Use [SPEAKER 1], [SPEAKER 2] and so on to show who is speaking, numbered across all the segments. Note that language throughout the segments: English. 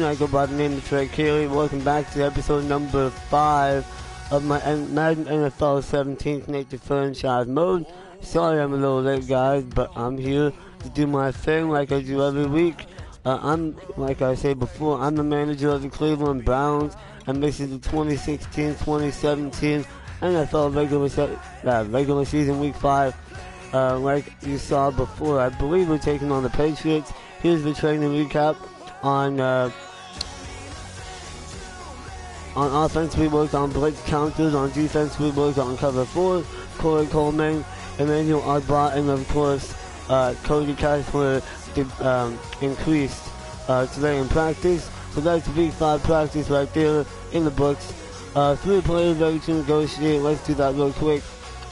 [SPEAKER 1] I go by the name of Trey Keeley. Welcome back to episode number 5 of my Madden NFL 17 Connected Franchise Mode. Sorry I'm a little late, guys, but I'm here to do my thing like I do every week. Like I said before, I'm the manager of the Cleveland Browns, and this is the 2016-2017 NFL regular season week 5. Like you saw before, I believe we're taking on the Patriots. Here's the training recap. On offense, we worked on blitz counters. On defense, we worked on cover 4. Corey Coleman, Emmanuel Ogbah, and of course, Cody Kessler increased today in practice. So that's week 5 practice right there in the books. 3 players ready to negotiate. Let's do that real quick.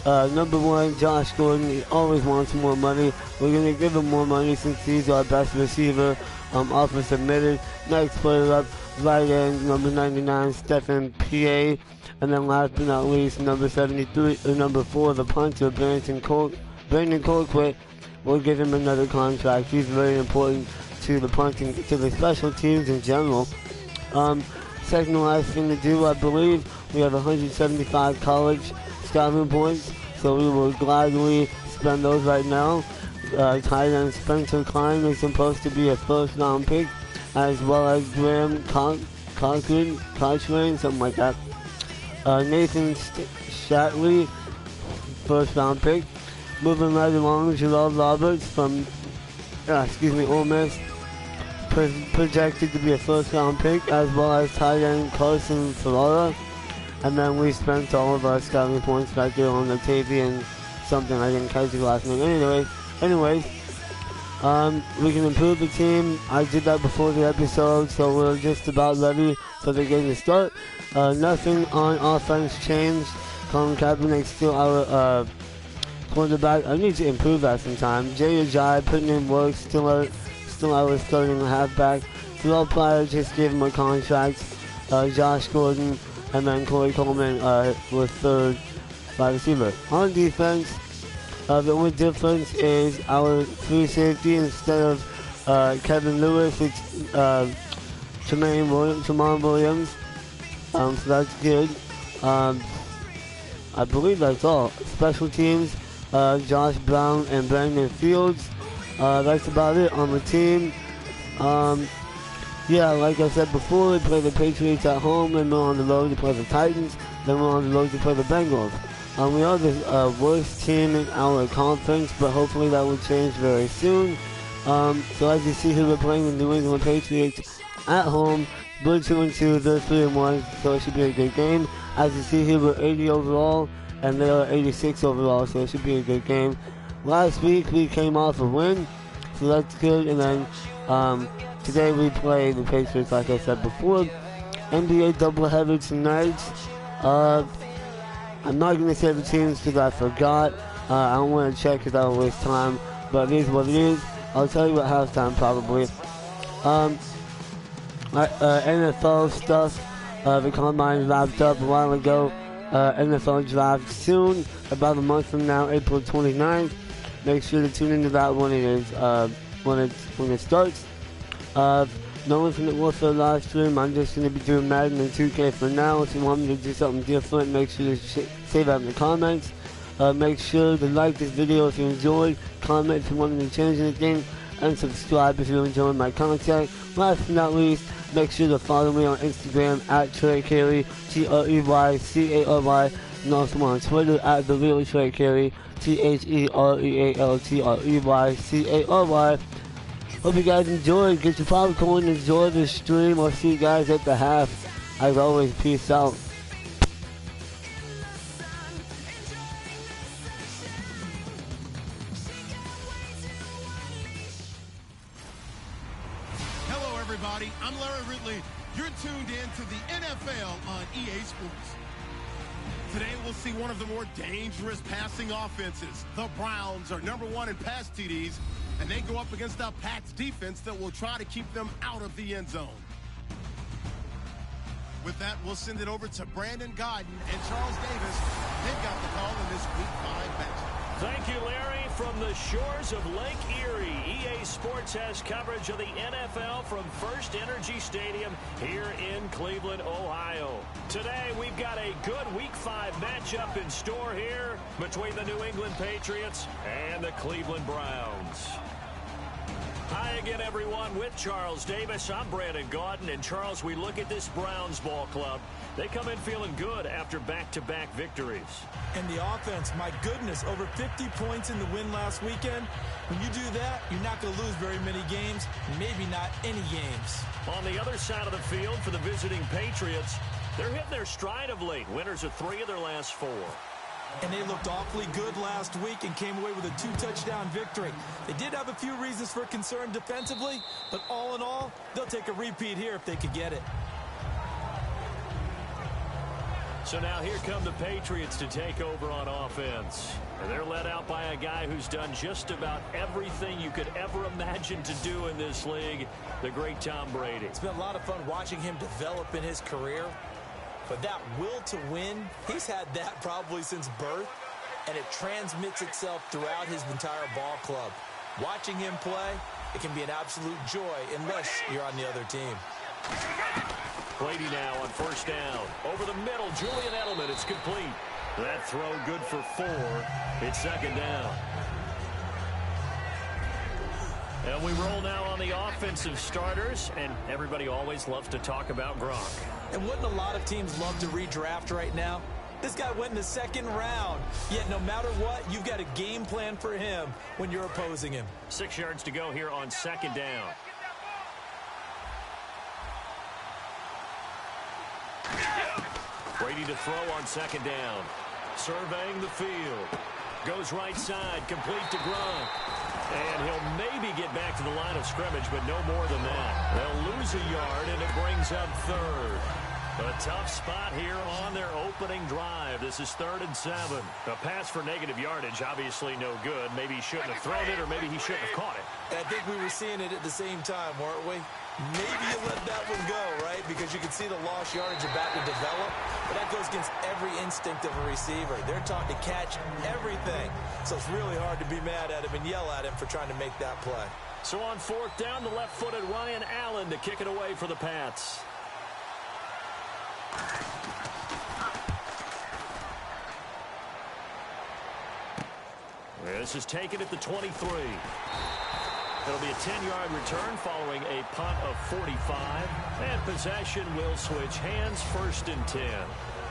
[SPEAKER 1] Number 1, Josh Gordon. He always wants more money. We're going to give him more money since he's our best receiver. Offer submitted. Next player up, right end, number 99, Stephen P.A. And then last but not least, number 73, or number 4, the punter, Brandon Colquitt. We'll give him another contract. He's very important to the punting, to the special teams in general. Second to last thing to do, I believe, we have 175 college scouting points, so we will gladly spend those right now. Tight end Spencer Klein is supposed to be a first round pick, as well as Graham Cochran, something like that. Nathan Shatley, first round pick. Moving right along, Gerald Roberts from Ole Miss, projected to be a first round pick, as well as tight end Carson Ferrara. And then we spent all of our scouting points back there on Octavian something. I didn't catch his last name. Anyways, we can improve the team. I did that before the episode, so we're just about ready for the game to start. Nothing on offense changed. Colin Kaepernick's still our quarterback. I need to improve that sometime. Jay Ajayi putting in work, still our starting halfback. Terrell Pryor just gave him a contract. Josh Gordon and then Corey Coleman was third wide receiver. On defense, the only difference is our free safety. Instead of Kevin Lewis, it's Tramon Williams. So that's good. I believe that's all. Special teams, Josh Brown and Brandon Fields. That's about it on the team. Yeah, like I said before, we play the Patriots at home, and we're on the road to play the Titans, then we're on the road to play the Bengals. We are the worst team in our conference, but hopefully that will change very soon. So as you see here, we're playing the New England Patriots at home. We're 2-2, they're 3-1, so it should be a good game. As you see here, we're 80 overall, and they are 86 overall, so it should be a good game. Last week, we came off a win, so that's good, and then today we play the Patriots, like I said before. NBA doubleheader tonight. I'm not going to say the teams because I forgot. I don't want to check because I will waste time, but it is what it is. I'll tell you at halftime probably. NFL stuff. The combine wrapped up a while ago. NFL draft soon, about a month from now, April 29th. Make sure to tune into that when it starts. No Infinite Warfare live stream. I'm just going to be doing Madden and 2K for now. If you want me to do something different, make sure to say that in the comments. Make sure to like this video if you enjoyed, comment if you want me to change anything, and subscribe if you're enjoying my content. Last but not least, make sure to follow me on Instagram at Trey Carey, TreyCary, and also on Twitter at The Real Trey Carey, TheRealTreyCary. Hope you guys enjoyed. Get your popcorn, enjoy the stream. I'll see you guys at the half. As always, peace out.
[SPEAKER 2] Hello, everybody. I'm Larry Ridley. You're tuned in to the NFL on EA Sports. Today, we'll see one of the more dangerous passing offenses. The Browns are number 1 in pass TDs, and they go up against a Pats defense that will try to keep them out of the end zone. With that, we'll send it over to Brandon Godden and Charles Davis. They've got the call in this Week 5 matchup.
[SPEAKER 3] Thank you, Larry. From the shores of Lake Erie, EA Sports has coverage of the NFL from First Energy Stadium here in Cleveland, Ohio. Today, we've got a good Week 5 matchup in store here between the New England Patriots and the Cleveland Browns. Hi again, everyone. With Charles Davis, I'm Brandon Gaudin. And, Charles, we look at this Browns ball club. They come in feeling good after back-to-back victories.
[SPEAKER 4] And the offense, my goodness, over 50 points in the win last weekend. When you do that, you're not going to lose very many games, maybe not any games.
[SPEAKER 3] On the other side of the field for the visiting Patriots, they're hitting their stride of late. Winners of 3 of their last 4.
[SPEAKER 4] And they looked awfully good last week and came away with a 2-touchdown victory. They did have a few reasons for concern defensively, but all in all, they'll take a repeat here if they could get it.
[SPEAKER 3] So now here come the Patriots to take over on offense. And they're led out by a guy who's done just about everything you could ever imagine to do in this league, the great Tom Brady.
[SPEAKER 4] It's been a lot of fun watching him develop in his career. But that will to win, he's had that probably since birth, and it transmits itself throughout his entire ball club. Watching him play, it can be an absolute joy unless you're on the other team.
[SPEAKER 3] Brady now on first down. Over the middle, Julian Edelman. It's complete. That throw good for 4. It's second down. And we roll now on the offensive starters, and everybody always loves to talk about Gronk.
[SPEAKER 4] And wouldn't a lot of teams love to redraft right now? This guy went in the second round. Yet no matter what, you've got a game plan for him when you're opposing him.
[SPEAKER 3] 6 yards to go here on second down. Brady to throw on second down. Surveying the field. Goes right side, complete to Gronk. And he'll maybe get back to the line of scrimmage, but no more than that. They'll lose a yard, and it brings up third. A tough spot here on their opening drive. This is 3rd and 7. A pass for negative yardage, obviously no good. Maybe he shouldn't have thrown it, or maybe he shouldn't have caught it.
[SPEAKER 4] And I think we were seeing it at the same time, weren't we? Maybe you let that one go, right? Because you can see the lost yardage about to develop. But that goes against every instinct of a receiver. They're taught to catch everything. So it's really hard to be mad at him and yell at him for trying to make that play.
[SPEAKER 3] So on 4th down, the left-footed Ryan Allen to kick it away for the Pats. This is taken at the 23. It'll be a 10-yard return following a punt of 45. And possession will switch hands, 1st and 10.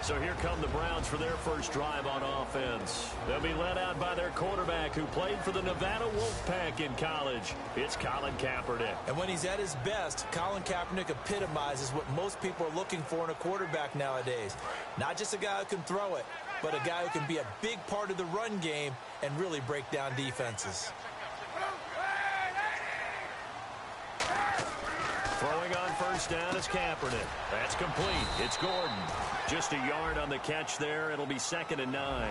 [SPEAKER 3] So here come the Browns for their first drive on offense. They'll be led out by their quarterback who played for the Nevada Wolfpack in college. It's Colin Kaepernick.
[SPEAKER 4] And when he's at his best, Colin Kaepernick epitomizes what most people are looking for in a quarterback nowadays. Not just a guy who can throw it, but a guy who can be a big part of the run game and really break down defenses.
[SPEAKER 3] Throwing on first down is Kaepernick. That's complete. It's Gordon. Just a yard on the catch there. It'll be 2nd and 9.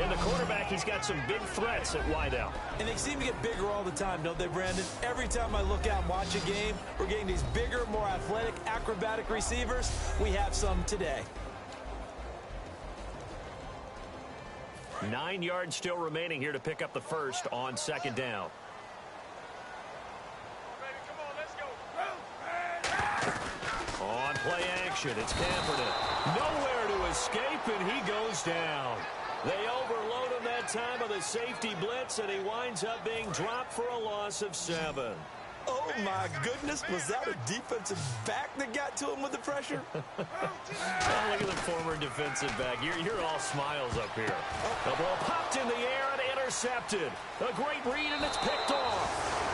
[SPEAKER 3] In the quarterback, he's got some big threats at wideout.
[SPEAKER 4] And they seem to get bigger all the time, don't they, Brandon? Every time I look out and watch a game, we're getting these bigger, more athletic, acrobatic receivers. We have some today.
[SPEAKER 3] 9 yards still remaining here to pick up the first on 2nd down. On play action, it's Kaepernick. Nowhere to escape, and he goes down. They overload him that time of the safety blitz, and he winds up being dropped for a loss of 7.
[SPEAKER 4] Oh, my goodness. Was that a defensive back that got to him with the pressure?
[SPEAKER 3] Oh, look at the former defensive back. You're all smiles up here. The ball popped in the air and intercepted. A great read, and it's picked off.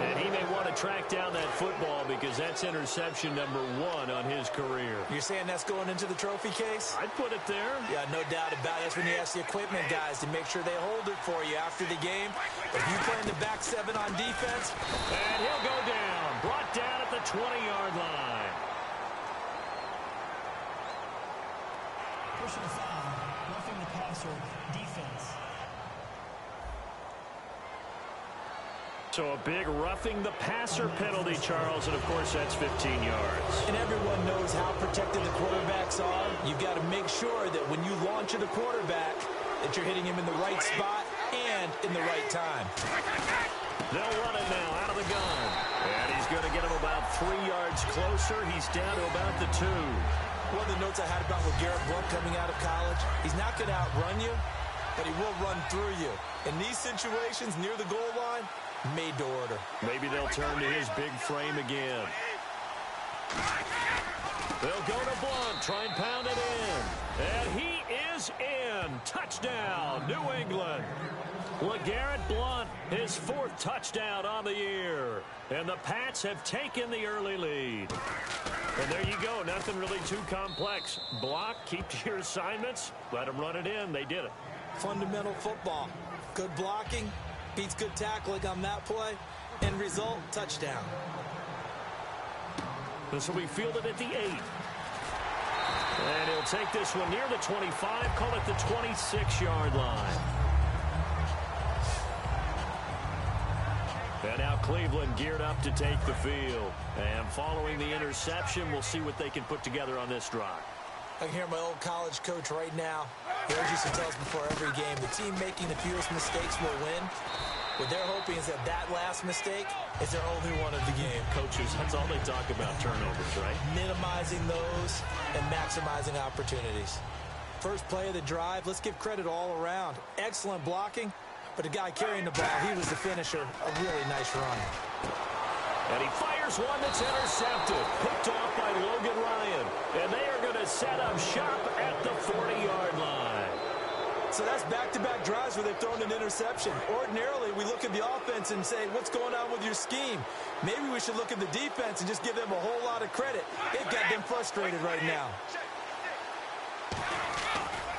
[SPEAKER 3] And he may want to track down that football because that's interception number 1 on his career.
[SPEAKER 4] You're saying that's going into the trophy case?
[SPEAKER 3] I'd put it there.
[SPEAKER 4] Yeah, no doubt about it. That's when you ask the equipment guys to make sure they hold it for you after the game. But if you play in the back 7 on defense.
[SPEAKER 3] And he'll go down. Brought down at the 20-yard line.
[SPEAKER 5] Personal foul. Roughing the passer. Defense.
[SPEAKER 3] So a big roughing the passer penalty, Charles, and of course that's 15 yards.
[SPEAKER 4] And everyone knows how protected the quarterbacks are. You've got to make sure that when you launch at a quarterback, that you're hitting him in the right spot and in the right time.
[SPEAKER 3] They'll run it now out of the gun. And he's going to get him about 3 yards closer. He's down to about the 2.
[SPEAKER 4] One of the notes I had about LeGarrette Blount coming out of college, he's not going to outrun you, but he will run through you. In these situations near the goal line, made to order.
[SPEAKER 3] Maybe they'll turn to his big frame again. They'll go to Blount, try and pound it in. And he is in. Touchdown, New England. LeGarrette Blount, his 4th touchdown on the year. And the Pats have taken the early lead. And there you go, nothing really too complex. Block, keep to your assignments, let them run it in. They did it.
[SPEAKER 4] Fundamental football. Good blocking, beats good tackling on that play. End result, touchdown.
[SPEAKER 3] This will be fielded at the 8. And he'll take this one near the 25, call it the 26-yard line. And now Cleveland geared up to take the field. And following the interception, we'll see what they can put together on this drive.
[SPEAKER 4] I can hear my old college coach right now. He always used to tell us before every game, the team making the fewest mistakes will win. What they're hoping is that last mistake is their only one of the game.
[SPEAKER 3] Coaches, that's all they talk about, turnovers, right?
[SPEAKER 4] Minimizing those and maximizing opportunities. First play of the drive, let's give credit all around. Excellent blocking, but the guy carrying the ball, he was the finisher. A really nice run.
[SPEAKER 3] And he fires one that's intercepted. Picked off by Logan Ryan. And they are going to set up shop at the 40-yard line.
[SPEAKER 4] So that's back-to-back drives where they've thrown an interception. Ordinarily, we look at the offense and say, what's going on with your scheme? Maybe we should look at the defense and just give them a whole lot of credit. They've got them frustrated right now.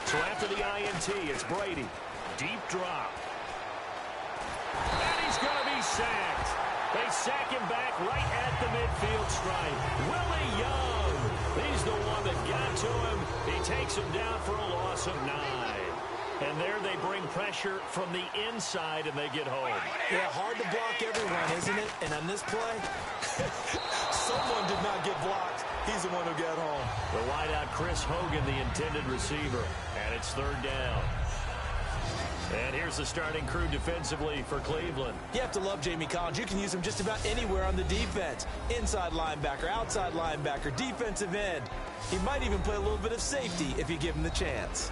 [SPEAKER 3] So after the INT, it's Brady. Deep drop. And he's going to be sacked. They sack him back right at the midfield stripe. Willie Young. He's the one that got to him. He takes him down for a loss of 9. And there they bring pressure from the inside, and they get home.
[SPEAKER 4] Yeah, hard to block everyone, isn't it? And on this play, someone did not get blocked. He's the one who got home.
[SPEAKER 3] The wideout, Chris Hogan, the intended receiver. And it's 3rd down. And here's the starting crew defensively for Cleveland.
[SPEAKER 4] You have to love Jamie Collins. You can use him just about anywhere on the defense. Inside linebacker, outside linebacker, defensive end. He might even play a little bit of safety if you give him the chance.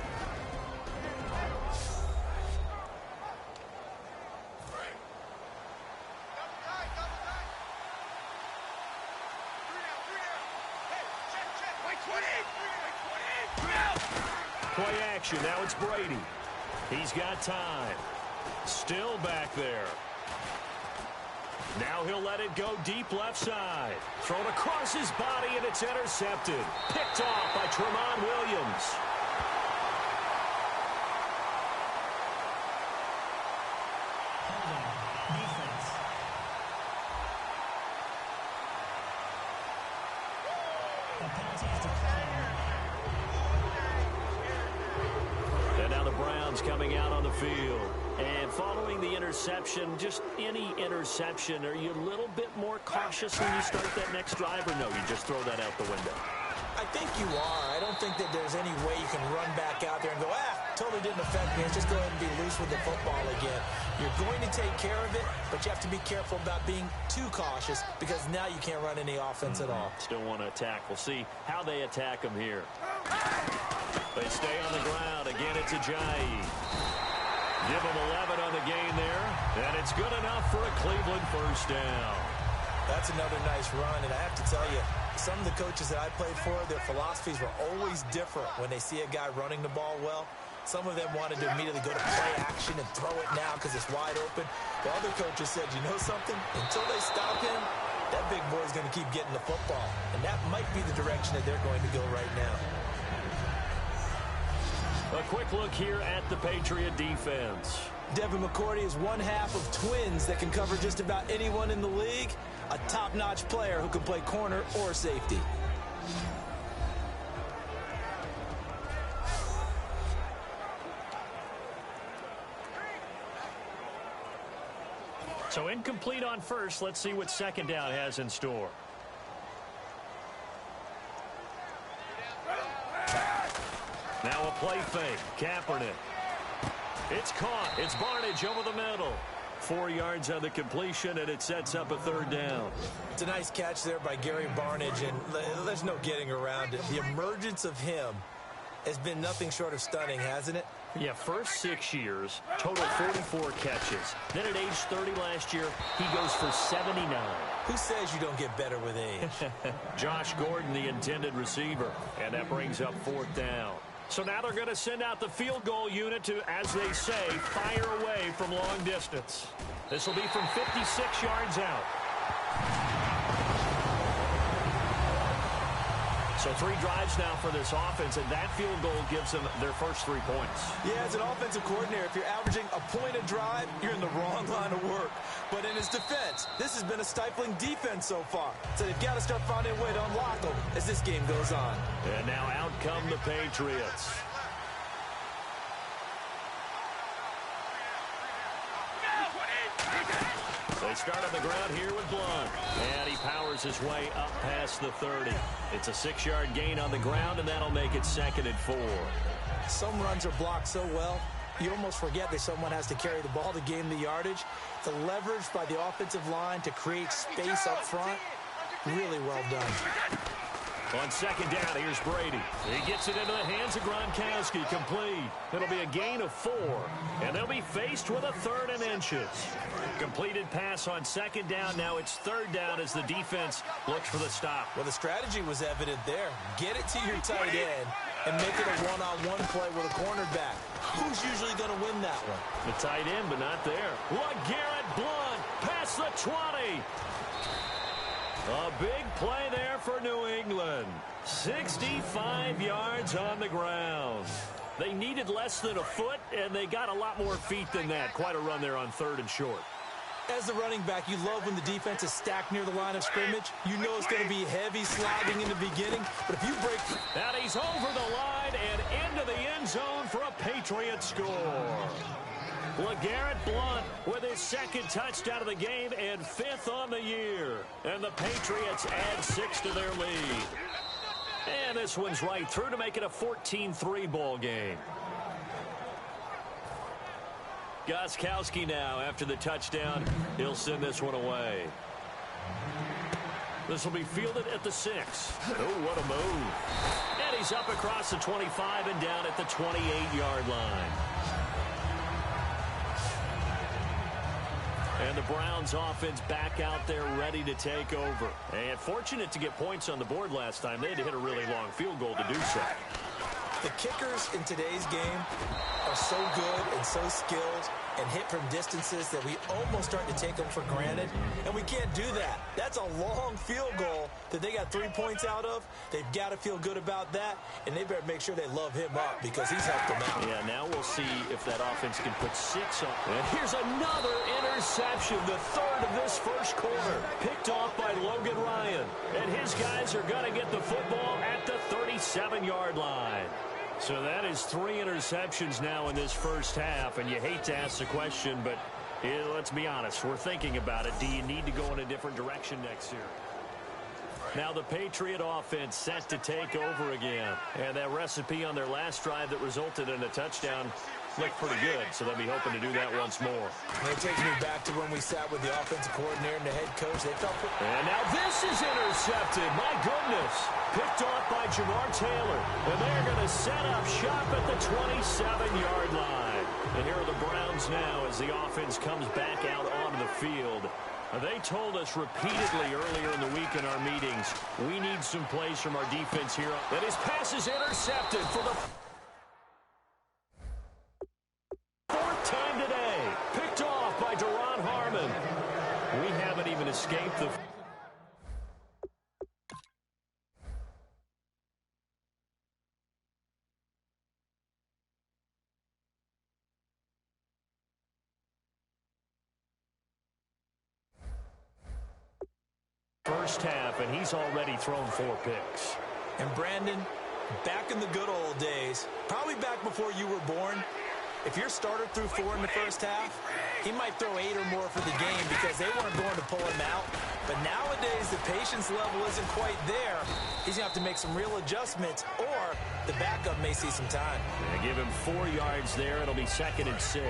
[SPEAKER 3] Play action. Now it's Brady. He's got time. Still back there. Now he'll let it go deep left side. Thrown across his body, and it's intercepted. Picked off by Tramon Williams. Coming out on the field. And following the interception, just any interception, are you a little bit more cautious when you start that next drive, or no, you just throw that out the window?
[SPEAKER 4] I think you are. I don't think that there's any way you can run back out there and go, totally didn't affect me. Just go ahead and be loose with the football again. You're going to take care of it, but you have to be careful about being too cautious because now you can't run any offense at all.
[SPEAKER 3] Still want to attack. We'll see how they attack them here. They stay on the ground. Again, it's Ajayi. Give them 11 on the game there, and it's good enough for a Cleveland first down.
[SPEAKER 4] That's another nice run, and I have to tell you, some of the coaches that I played for, their philosophies were always different when they see a guy running the ball well. Some of them wanted to immediately go to play action and throw it now because it's wide open. The other coaches said, you know something? Until they stop him, that big boy's going to keep getting the football. And that might be the direction that they're going to go right now.
[SPEAKER 3] A quick look here at the Patriot defense.
[SPEAKER 4] Devin McCourty is one half of twins that can cover just about anyone in the league. A top-notch player who can play corner or safety.
[SPEAKER 3] So incomplete on first. Let's see what second down has in store. Now a play fake. Kaepernick. It's caught. It's Barnidge over the middle. 4 yards on the completion, and it sets up a third down.
[SPEAKER 4] It's a nice catch there by Gary Barnidge, and there's no getting around it. The emergence of him has been nothing short of stunning, hasn't it?
[SPEAKER 3] Yeah, first 6 years, total 44 catches. Then at age 30 last year, he goes for 79.
[SPEAKER 4] Who says you don't get better with age?
[SPEAKER 3] Josh Gordon, the intended receiver, and that brings up fourth down. So now they're going to send out the field goal unit to, as they say, fire away from long distance. This will be from 56 yards out. So 3 drives now for this offense, and that field goal gives them their first 3 points.
[SPEAKER 4] Yeah, as an offensive coordinator, if you're averaging a point a drive, you're in the wrong line of work. But in his defense, this has been a stifling defense so far. So they've got to start finding a way to unlock them as this game goes on.
[SPEAKER 3] And now out come the Patriots. They start on the ground here with Blunt. And he powers his way up past the 30. It's a 6-yard gain on the ground, and that'll make it 2nd and 4.
[SPEAKER 4] Some runs are blocked so well, you almost forget that someone has to carry the ball to gain the yardage. The leverage by the offensive line to create space up front, really well done.
[SPEAKER 3] On second down, here's Brady. He gets it into the hands of Gronkowski, complete. It'll be a gain of 4, and they'll be faced with a 3rd and inches. Completed pass on second down. Now it's 3rd down as the defense looks for the stop.
[SPEAKER 4] Well, the strategy was evident there. Get it to your tight end and make it a one-on-one play with a cornerback. Who's usually going to win that one?
[SPEAKER 3] The tight end, but not there. LeGarrette Blunt past the 20. A big play there for New England. 65 yards on the ground. They needed less than a foot, and they got a lot more feet than that. Quite a run there on 3rd and short.
[SPEAKER 4] As a running back, you love when the defense is stacked near the line of scrimmage. You know it's going to be heavy slogging in the beginning, but if you break...
[SPEAKER 3] And he's over the line and into the end zone for a Patriot score. LeGarrette Blunt with his 2nd touchdown of the game and 5th on the year. And the Patriots add 6 to their lead. And this one's right through to make it a 14-3 ball game. Gostkowski now after the touchdown. He'll send this one away. This will be fielded at the 6. Oh, what a move. And he's up across the 25 and down at the 28-yard line. And the Browns offense back out there ready to take over. And fortunate to get points on the board last time. They had to hit a really long field goal to do so.
[SPEAKER 4] The kickers in today's game are so good and so skilled and hit from distances that we almost start to take them for granted. And we can't do that. That's a long field goal that they got 3 points out of. They've got to feel good about that, and they better make sure they love him up because he's helped them out.
[SPEAKER 3] Yeah, now we'll see if that offense can put 6 on. And here's another interception, the 3rd of this first quarter. Picked off by Logan Ryan. And his guys are going to get the football at the 37-yard line. So that is 3 interceptions now in this first half, and you hate to ask the question, but let's be honest, we're thinking about it. Do you need to go in a different direction next year? Now the Patriot offense set to take over again, and that recipe on their last drive that resulted in a touchdown looked pretty good, so they'll be hoping to do that once more.
[SPEAKER 4] It takes me back to when we sat with the offensive coordinator and the head coach. They felt...
[SPEAKER 3] And now this is intercepted. My goodness. Picked off by Jamar Taylor. And they're going to set up shop at the 27-yard line. And here are the Browns now as the offense comes back out onto the field. They told us repeatedly earlier in the week in our meetings, we need some plays from our defense here. And his pass is intercepted for the 4th time today. Picked off by Deron Harmon. We haven't even escaped the... first half, and he's already thrown 4 picks.
[SPEAKER 4] And Brandon, back in the good old days, probably back before you were born, if your starter threw 4 in the first half, He might throw 8 or more for the game because they weren't going to pull him out. But nowadays, the patience level isn't quite there. He's going to have to make some real adjustments, or the backup may see some time.
[SPEAKER 3] They give him 4 yards there. It'll be 2nd and 6.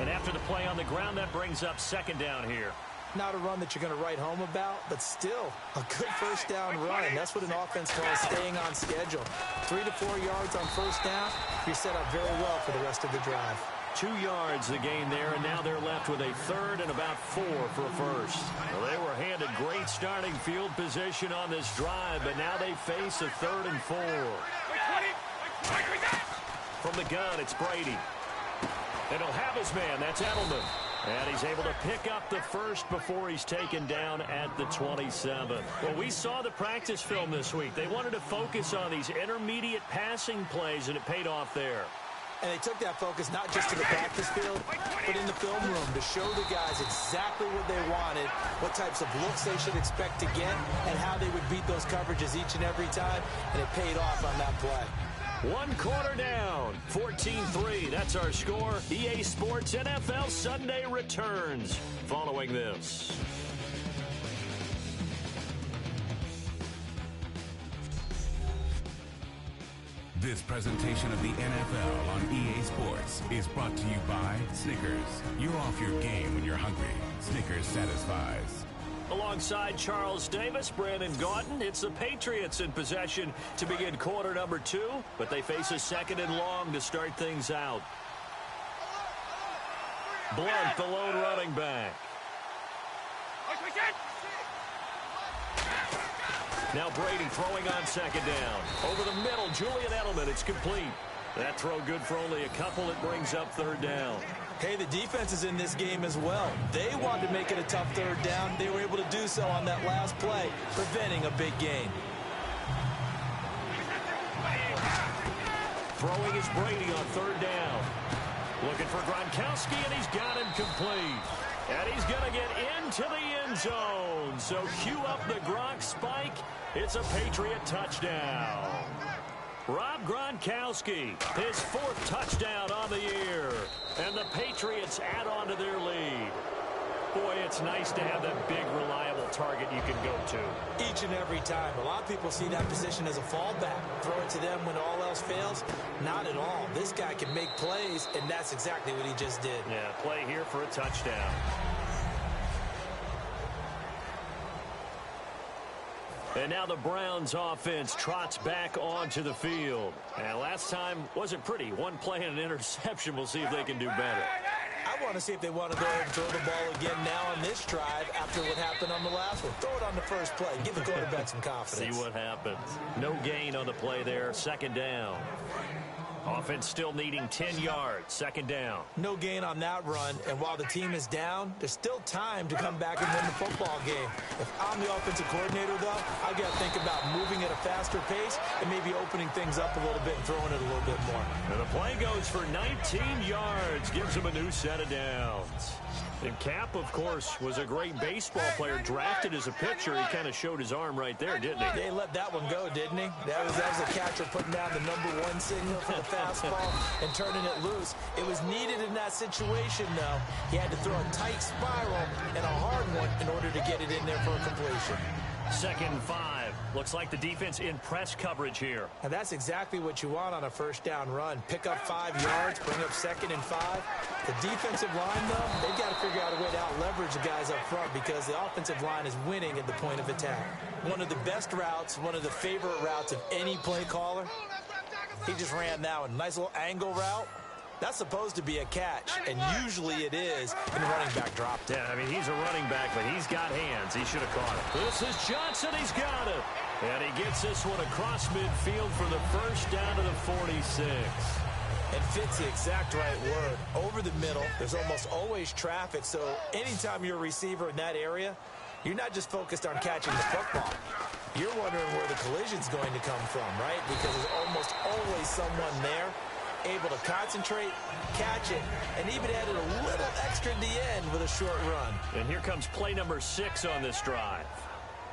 [SPEAKER 3] And after the play on the ground, that brings up 2nd down here.
[SPEAKER 4] Not a run that you're going to write home about, but still a good first down run. That's what an offense calls staying on schedule. 3 to 4 yards on first down, you're set up very well for the rest of the drive.
[SPEAKER 3] 2 yards the gain there, and now they're left with a 3rd and about 4 for a first. Well, they were handed great starting field position on this drive, but now they face a 3rd and 4. From the gun, it's Brady. And he'll have his man. That's Edelman. And he's able to pick up the first before he's taken down at the 27. Well, we saw the practice film this week. They wanted to focus on these intermediate passing plays, and it paid off there.
[SPEAKER 4] And they took that focus not just to the practice field, but in the film room to show the guys exactly what they wanted, what types of looks they should expect to get, and how they would beat those coverages each and every time. And it paid off on that play.
[SPEAKER 3] 1 quarter down, 14-3. That's our score. EA Sports NFL Sunday returns following this.
[SPEAKER 5] This presentation of the NFL on EA Sports is brought to you by Snickers. You're off your game when you're hungry. Snickers satisfies.
[SPEAKER 3] Alongside Charles Davis, Brandon Gaudin, it's the Patriots in possession to begin quarter number 2, but they face a 2nd and long to start things out. Blunt, the lone running back. Now Brady throwing on 2nd down. Over the middle, Julian Edelman, it's complete. That throw good for only a couple. It brings up 3rd down.
[SPEAKER 4] Hey, the defense is in this game as well. They wanted to make it a tough 3rd down. They were able to do so on that last play, preventing a big gain.
[SPEAKER 3] Throwing is Brady on 3rd down. Looking for Gronkowski, and he's got him complete. And he's going to get into the end zone. So cue up the Gronk spike. It's a Patriot touchdown. Rob Gronkowski, his 4th touchdown on the year. And the Patriots add on to their lead. Boy, it's nice to have that big, reliable target you can go to.
[SPEAKER 4] Each and every time. A lot of people see that position as a fallback. Throw it to them when all else fails. Not at all. This guy can make plays, and that's exactly what he just did.
[SPEAKER 3] Yeah, play here for a touchdown. And now the Browns offense trots back onto the field. And last time wasn't pretty. 1 play and an interception. We'll see if they can do better.
[SPEAKER 4] I want to see if they want to go ahead and throw the ball again now on this drive after what happened on the last one. Throw it on the first play. Give the quarterback some confidence.
[SPEAKER 3] See what happens. No gain on the play there. 2nd down. Offense still needing 10 yards. 2nd down.
[SPEAKER 4] No gain on that run, and while the team is down, there's still time to come back and win the football game. If I'm the offensive coordinator, though, I've got to think about moving at a faster pace and maybe opening things up a little bit and throwing it a little bit more.
[SPEAKER 3] And the play goes for 19 yards. Gives him a new set of downs. And Cap, of course, was a great baseball player, drafted as a pitcher. He kind of showed his arm right there, didn't he?
[SPEAKER 4] They let that one go, didn't he? That was a catcher putting down the #1 signal for the fastball and turning it loose. It was needed in that situation, though. He had to throw a tight spiral and a hard one in order to get it in there for a completion.
[SPEAKER 3] 2nd and 5. Looks like the defense in press coverage here.
[SPEAKER 4] And that's exactly what you want on a first down run. Pick up 5 yards, bring up 2nd and 5. The defensive line, though, they've got to figure out a way to out-leverage the guys up front because the offensive line is winning at the point of attack. One of the best routes, one of the favorite routes of any play caller. He just ran that one. Nice little angle route. That's supposed to be a catch, and usually it is, and the running back dropped it.
[SPEAKER 3] Yeah, I mean, he's a running back, but he's got hands. He should have caught it. This is Johnson. He's got it. And he gets this one across midfield for the first down to the 46.
[SPEAKER 4] And fits the exact right word. Over the middle, there's almost always traffic, so anytime you're a receiver in that area, you're not just focused on catching the football. You're wondering where the collision's going to come from, right? Because there's almost always someone there able to concentrate, catch it, and even added a little extra at the end with a short run.
[SPEAKER 3] And here comes play number 6 on this drive.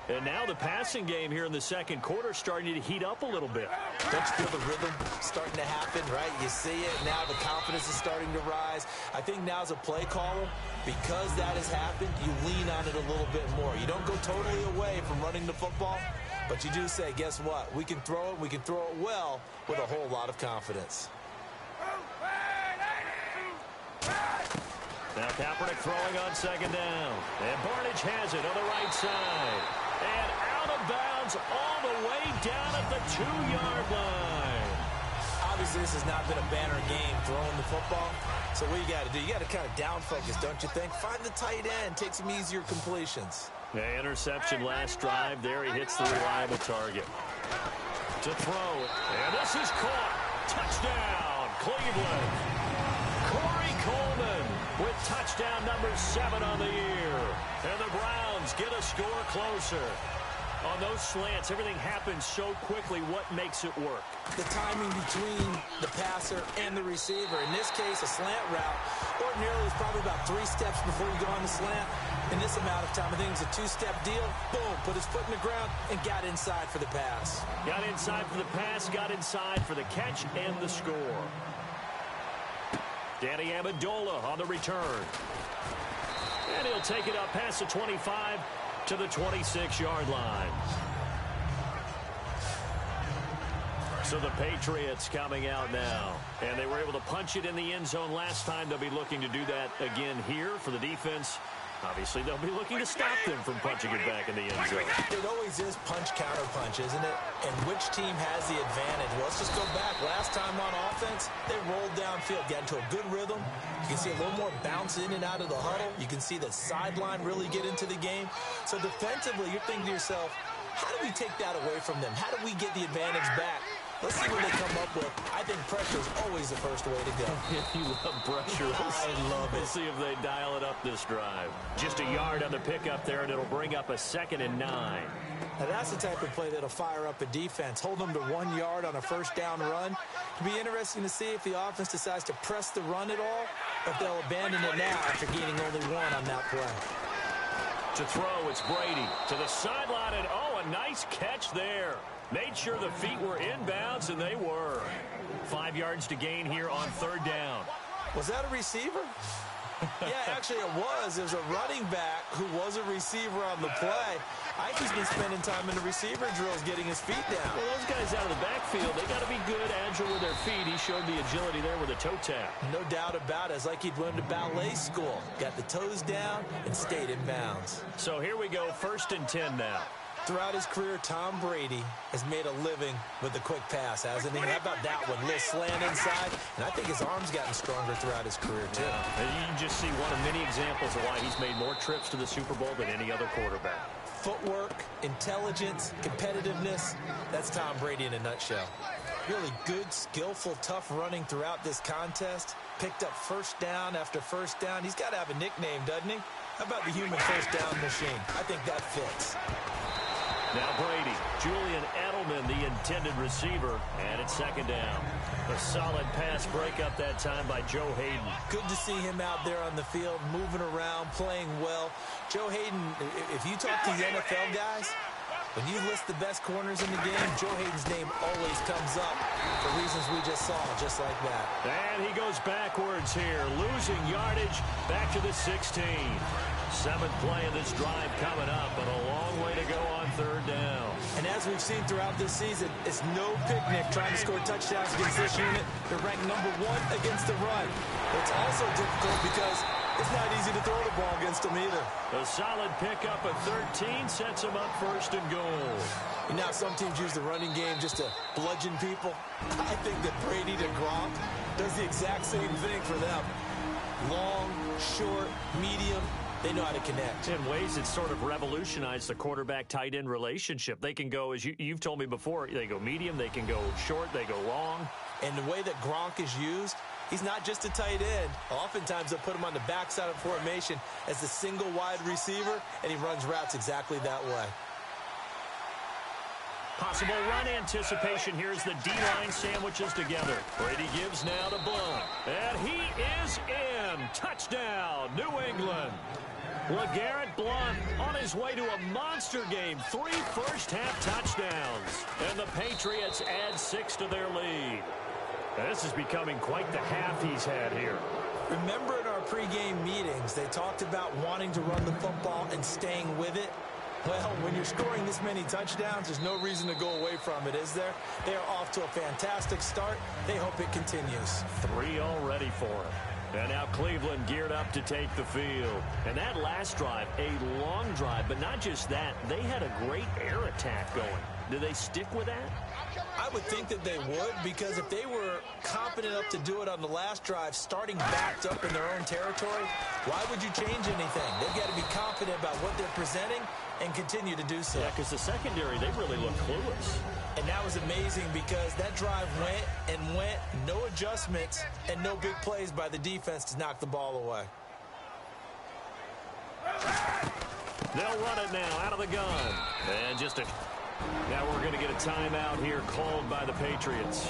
[SPEAKER 3] And now the passing game here in the second quarter starting to heat up a little bit.
[SPEAKER 4] Don't you feel the rhythm starting to happen, right? You see it. Now the confidence is starting to rise. I think now as a play caller, because that has happened, you lean on it a little bit more. You don't go totally away from running the football, but you do say, guess what? We can throw it. We can throw it well with a whole lot of confidence.
[SPEAKER 3] Now Kaepernick throwing on second down. And Barnidge has it on the right side. And out of bounds all the way down at the 2-yard line.
[SPEAKER 4] Obviously, this has not been a banner game throwing the football. So what you got to do, you got to kind of down focus, don't you think? Find the tight end, take some easier completions.
[SPEAKER 3] The interception last drive. There he hits the reliable target. To throw. And this is caught. Touchdown, Cleveland. Corey Coleman with touchdown number 7 on the year. And the Browns get a score closer. On those slants, everything happens so quickly. What makes it work?
[SPEAKER 4] The timing between the passer and the receiver. In this case, a slant route ordinarily is probably about 3 steps before you go on the slant. In this amount of time, I think it's a 2-step deal. Boom, put his foot in the ground and got inside for the pass.
[SPEAKER 3] Got inside for the pass, got inside for the catch and the score. Danny Amendola on the return. And he'll take it up past the 25 to the 26-yard line. So the Patriots coming out now. And they were able to punch it in the end zone last time. They'll be looking to do that again here for the defense. Obviously, they'll be looking to stop them from punching it back in the end zone.
[SPEAKER 4] It always is punch-counter-punch, isn't it? And which team has the advantage? Well, let's just go back. Last time on offense, they rolled downfield, got into a good rhythm. You can see a little more bounce in and out of the huddle. You can see the sideline really get into the game. So defensively, you're thinking to yourself, how do we take that away from them? How do we get the advantage back? Let's see what they come up with. I think pressure is always the first way to go.
[SPEAKER 3] You love pressure.
[SPEAKER 4] I love it.
[SPEAKER 3] We'll see if they dial it up this drive. Just a yard on the pickup there, and it'll bring up a 2nd and 9.
[SPEAKER 4] Now that's the type of play that'll fire up a defense. Hold them to 1 yard on a first down run. It'll be interesting to see if the offense decides to press the run at all, or if they'll abandon it now after gaining only 1 on that play.
[SPEAKER 3] To throw, it's Brady to the sideline, and oh, a nice catch there. Made sure the feet were inbounds, and they were. 5 yards to gain here on 3rd down.
[SPEAKER 4] Was that a receiver? Yeah, actually it was. There's a running back who was a receiver on the play. I think he's been spending time in the receiver drills getting his feet down.
[SPEAKER 3] Well, those guys out of the backfield, they got to be good, agile with their feet. He showed the agility there with a toe tap.
[SPEAKER 4] No doubt about it. It's like he'd went to ballet school. Got the toes down and stayed in bounds.
[SPEAKER 3] So here we go, 1st and 10 now.
[SPEAKER 4] Throughout his career, Tom Brady has made a living with the quick pass, hasn't he? How about that one? Little slant inside, and I think his arm's gotten stronger throughout his career, too.
[SPEAKER 3] Yeah. And you can just see one of many examples of why he's made more trips to the Super Bowl than any other quarterback.
[SPEAKER 4] Footwork, intelligence, competitiveness, that's Tom Brady in a nutshell. Really good, skillful, tough running throughout this contest. Picked up first down after first down. He's got to have a nickname, doesn't he? How about the human first down machine? I think that fits.
[SPEAKER 3] Now Brady, Julian Edelman, the intended receiver, and it's 2nd down. A solid pass breakup that time by Joe Hayden.
[SPEAKER 4] Good to see him out there on the field, moving around, playing well. Joe Hayden, if you talk to the NFL guys, when you list the best corners in the game, Joe Hayden's name always comes up for reasons we just saw, just like that.
[SPEAKER 3] And he goes backwards here, losing yardage back to the 16. 7th play of this drive coming up, but a long way to go on 3rd down.
[SPEAKER 4] And as we've seen throughout this season, it's no picnic trying to score touchdowns against this unit. They're ranked number 1 against the run. It's also difficult because it's not easy to throw the ball against them either.
[SPEAKER 3] A solid pickup at 13 sets them up 1st and goal.
[SPEAKER 4] And now some teams use the running game just to bludgeon people. I think that Brady to Gronk does the exact same thing for them. Long, short, medium. They know how to connect.
[SPEAKER 3] In ways that sort of revolutionized the quarterback-tight end relationship. They can go, as you've told me before, they go medium, they can go short, they go long.
[SPEAKER 4] And the way that Gronk is used, he's not just a tight end. Oftentimes they'll put him on the backside of formation as the single wide receiver, and he runs routes exactly that way.
[SPEAKER 3] Possible run anticipation. Here's the D-line sandwiches together. Brady gives now to Blunt. And he is in. Touchdown, New England. LeGarrette Blunt on his way to a monster game. 3 first-half touchdowns. And the Patriots add 6 to their lead. This is becoming quite the half he's had here.
[SPEAKER 4] Remember in our pregame meetings, they talked about wanting to run the football and staying with it? Well, when you're scoring this many touchdowns, there's no reason to go away from it, is there? They are off to a fantastic start. They hope it continues.
[SPEAKER 3] 3 already for him. And now Cleveland geared up to take the field. And that last drive, a long drive, but not just that. They had a great air attack going. Do they stick with that?
[SPEAKER 4] I would think that they would, because if they were confident enough to do it on the last drive, starting backed up in their own territory, why would you change anything? They've got to be confident about what they're presenting and continue to do so.
[SPEAKER 3] Yeah, because the secondary, they really look clueless.
[SPEAKER 4] And that was amazing because that drive went and went, no adjustments, and no big plays by the defense to knock the ball away.
[SPEAKER 3] They'll run it now out of the gun. And now we're going to get a timeout here called by the Patriots.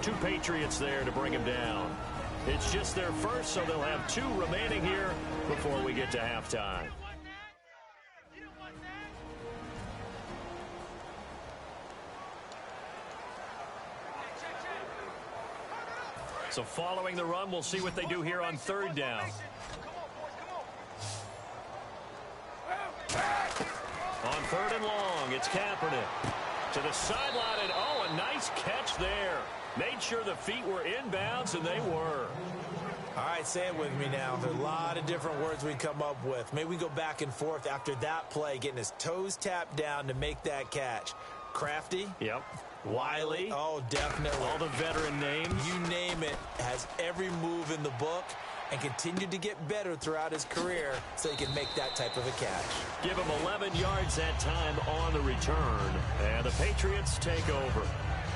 [SPEAKER 3] 2 Patriots there to bring him down. It's just their first, so they'll have 2 remaining here before we get to halftime. So following the run, we'll see what they do here on 3rd down. On 3rd and long, it's Kaepernick. To the sideline, and oh, a nice catch there. Made sure the feet were inbounds, and they were.
[SPEAKER 4] All right, say it with me now. There are a lot of different words we come up with. Maybe we go back and forth after that play, getting his toes tapped down to make that catch. Crafty?
[SPEAKER 3] Yep. Wiley?
[SPEAKER 4] Oh, definitely.
[SPEAKER 3] All the veteran names?
[SPEAKER 4] You name it. Has every move in the book and continued to get better throughout his career so he can make that type of a catch.
[SPEAKER 3] Give him 11 yards that time on the return. And the Patriots take over.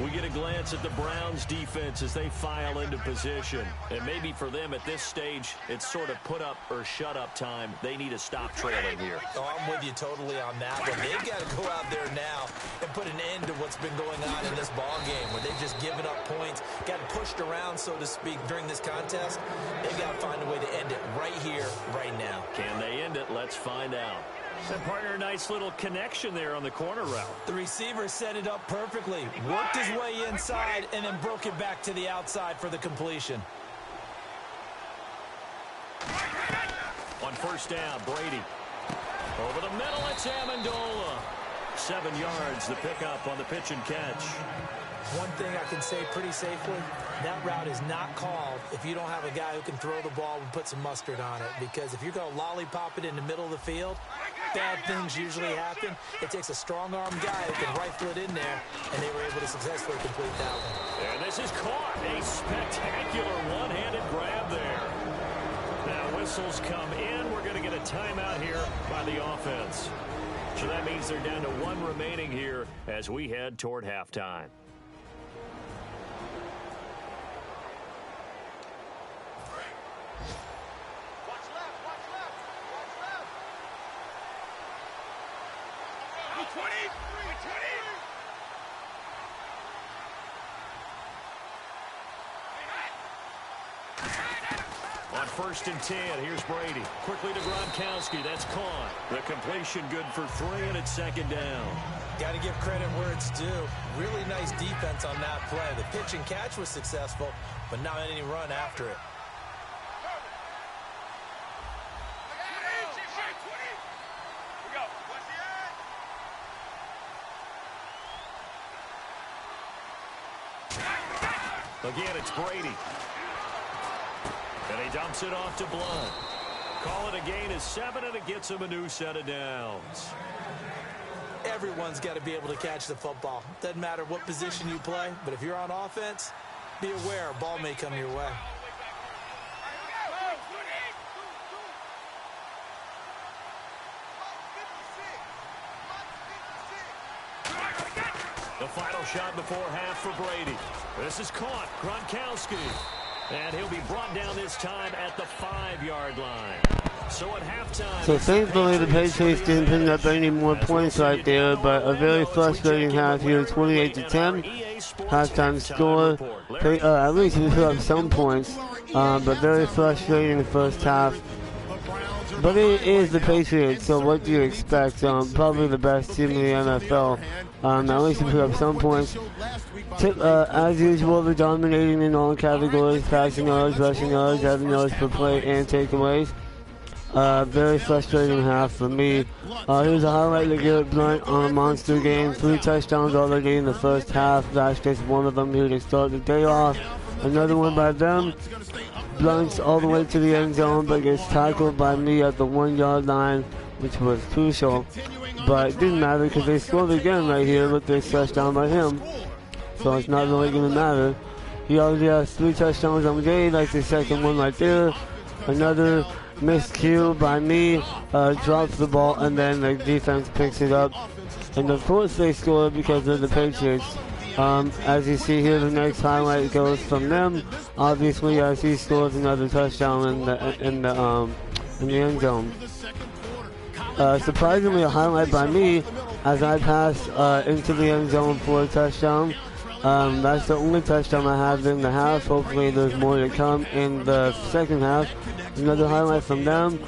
[SPEAKER 3] We get a glance at the Browns defense as they file into position. And maybe for them at this stage, it's sort of put up or shut up time. They need to stop trailing here.
[SPEAKER 4] Oh, I'm with you totally on that one. They've got to go out there now and put an end to what's been going on in this ball game where they've just given up points, got pushed around, so to speak, during this contest. They've got to find a way to end it right here, right now.
[SPEAKER 3] Can they end it? Let's find out. And partner, nice little connection there on the corner route.
[SPEAKER 4] The receiver set it up perfectly, worked his way inside, and then broke it back to the outside for the completion.
[SPEAKER 3] On 1st down, Brady. Over the middle, it's Amendola. 7 yards, the pickup on the pitch and catch.
[SPEAKER 4] One thing I can say pretty safely, that route is not called if you don't have a guy who can throw the ball and put some mustard on it. Because if you're going to lollipop it in the middle of the field, bad things usually happen. It takes a strong-arm guy who can rifle it in there, and they were able to successfully complete that one.
[SPEAKER 3] And this is caught. A spectacular one-handed grab there. Now whistles come in. We're going to get a timeout here by the offense. So that means they're down to 1 remaining here as we head toward halftime. On 1st and 10, here's Brady. Quickly to Gronkowski. That's caught. The completion good for 3, and it's 2nd down.
[SPEAKER 4] Got to give credit where it's due. Really nice defense on that play. The pitch and catch was successful, but not any run after it.
[SPEAKER 3] Again, it's Brady. And he dumps it off to Blunt. Call it a gain of 7, and it gets him a new set of downs.
[SPEAKER 4] Everyone's got to be able to catch the football. Doesn't matter what position you play, but if you're on offense, be aware a ball may come your way.
[SPEAKER 3] The final shot before half for Brady. This is caught. Gronkowski. And he'll be brought down this time at the 5-yard line. So at halftime...
[SPEAKER 1] So thankfully the Patriots didn't pick up any more points right there, but a very frustrating half here, 28-10. Halftime score. At least we put up some points, but very frustrating in the first half. But it is the Patriots, so what do you expect? Probably the best team in the NFL. At least to put up some points. As usual, they're dominating in all categories: passing yards, rushing yards, having yards per play, and takeaways. Very frustrating half for me. Here's a highlight of Garrett Blunt on a monster game. 3 touchdowns already in the first half. That's just one of them here to start the day off. Another one by them. Blunt's all the way to the end zone, but gets tackled by me at the 1-yard line, which was crucial. But it didn't matter because they scored again right here with this touchdown by him. So it's not really going to matter. He already has 3 touchdowns on the day. That's the second one right there. Another miscue by me, drops the ball, and then the defense picks it up. And of course they score because of the Patriots. As you see here, the next highlight goes from them. Obviously, as he scores another touchdown in the end zone. Surprisingly, a highlight by me as I pass into the end zone for a touchdown. That's the only touchdown I have in the half. Hopefully, there's more to come in the second half. Another highlight from them.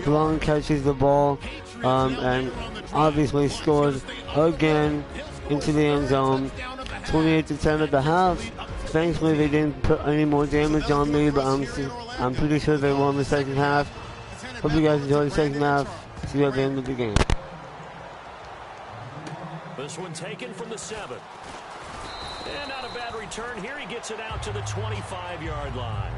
[SPEAKER 1] Long catches the ball and obviously scores again into the end zone. 28-10 at the half. Thankfully, they didn't put any more damage on me, but I'm pretty sure they won the second half. Hope you guys enjoyed the second half. See you at the end of the game.
[SPEAKER 3] This one taken from the 7. And not a bad return here. He gets it out to the 25-yard line.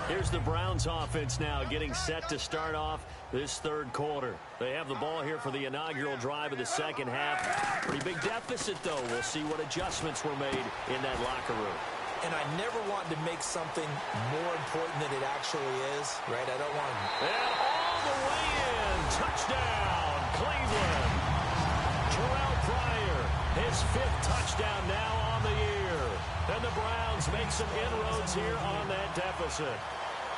[SPEAKER 3] Here's the Browns offense now getting set to start off this third quarter. They have the ball here for the inaugural drive of the second half. Pretty big deficit, though. We'll see what adjustments were made in that locker room.
[SPEAKER 4] And I never wanted to make something more important than it actually is, right? I don't want to.
[SPEAKER 3] And all the way in. Touchdown, Cleveland. Terrell Pryor, his 5th touchdown now on the year. And the Browns make some inroads here on that deficit.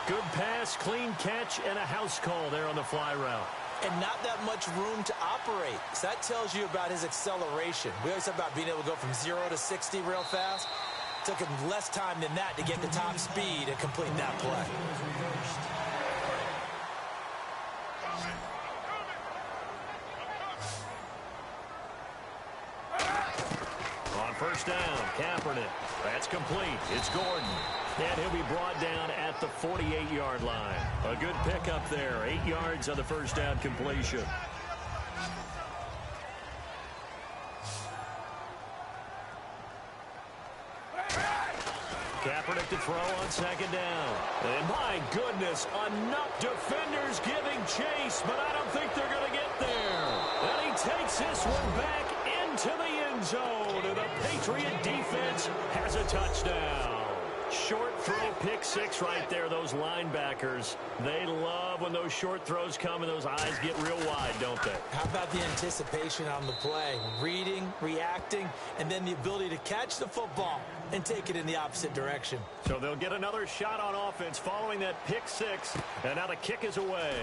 [SPEAKER 3] Good pass, clean catch, and a house call there on the fly route.
[SPEAKER 4] And not that much room to operate. So that tells you about his acceleration. We always talk about being able to go from 0 to 60 real fast. Took him less time than that to get the top speed and complete that play.
[SPEAKER 3] On first down, Kaepernick. That's complete. It's Gordon. And he'll be brought down at the 48-yard line. A good pickup there. 8 yards on the first down completion. Kaepernick to throw on second down. And my goodness, enough defenders giving chase, but I don't think they're going to get there. And he takes this one back into the end zone. And the Patriot defense has a touchdown. Short throw, pick 6 right there. Those linebackers, they love when those short throws come and those eyes get real wide, don't they?
[SPEAKER 4] How about the anticipation on the play? Reading, reacting, and then the ability to catch the football and take it in the opposite direction.
[SPEAKER 3] So they'll get another shot on offense following that pick 6. And now the kick is away.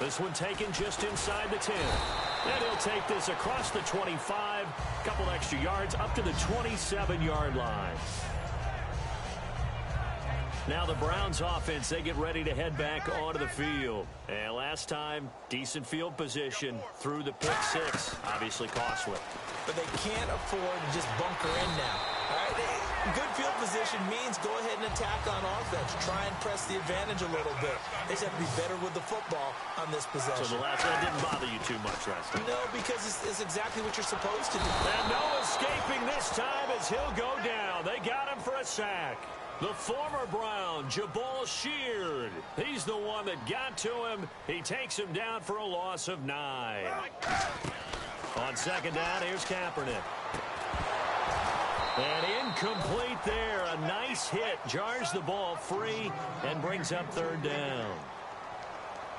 [SPEAKER 3] This one taken just inside the 10. And he'll take this across the 25. Couple extra yards up to the 27-yard line. Now the Browns offense, they get ready to head back onto the field. And last time, decent field position through the pick 6. Obviously costly.
[SPEAKER 4] But they can't afford to just bunker in now. All right? Good field position means go ahead and attack on offense. Try and press the advantage a little bit. They just have to be better with the football on this possession.
[SPEAKER 3] So the last one didn't bother you too much last time?
[SPEAKER 4] No, because it's exactly what you're supposed to do.
[SPEAKER 3] And no escaping this time as he'll go down. They got him for a sack. The former Brown, Jabal Sheard. He's the one that got to him. He takes him down for a loss of 9. On second down, here's Kaepernick. And incomplete there. A nice hit. Jars the ball free and brings up third down.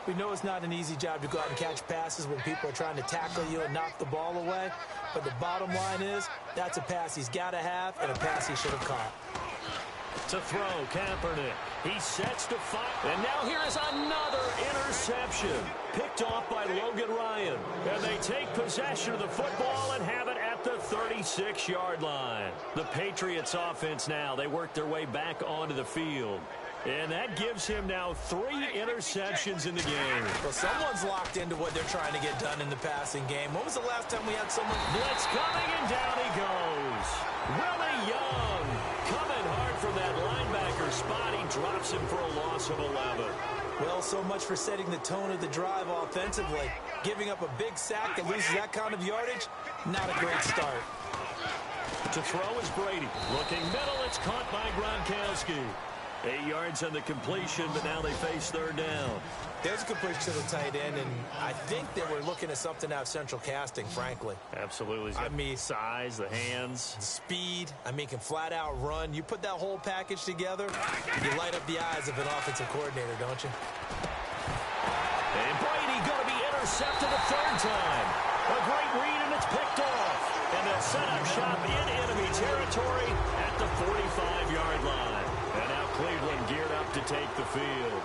[SPEAKER 4] We know it's not an easy job to go out and catch passes when people are trying to tackle you and knock the ball away. But the bottom line is that's a pass he's got to have and a pass he should have caught.
[SPEAKER 3] To throw, Kaepernick. He sets to fire. And now here is another interception. Picked off by Logan Ryan. And they take possession of the football and have it at the 36-yard line. The Patriots offense now, they work their way back onto the field. And that gives him now 3 interceptions in the game.
[SPEAKER 4] Well, someone's locked into what they're trying to get done in the passing game. When was the last time we had someone?
[SPEAKER 3] Blitz coming, and down he goes. Willie Young coming hard from that linebacker spot. He drops him for a loss of 11.
[SPEAKER 4] Well, so much for setting the tone of the drive offensively. Giving up a big sack that loses that kind of yardage, not a great start.
[SPEAKER 3] To throw is Brady. Looking middle, it's caught by Gronkowski. 8 yards on the completion, but now they face third down.
[SPEAKER 4] There's a completion to the tight end, and I think that we're looking at something out of central casting, frankly.
[SPEAKER 3] Absolutely. He's got the size, the hands.
[SPEAKER 4] The speed. Can flat out run. You put that whole package together, you light up the eyes of an offensive coordinator, don't you?
[SPEAKER 3] And Brady going to be intercepted a third time. A great read, and it's picked off. And they'll set up shop in enemy territory at the 45-yard line. And now Cleveland geared up to take the field.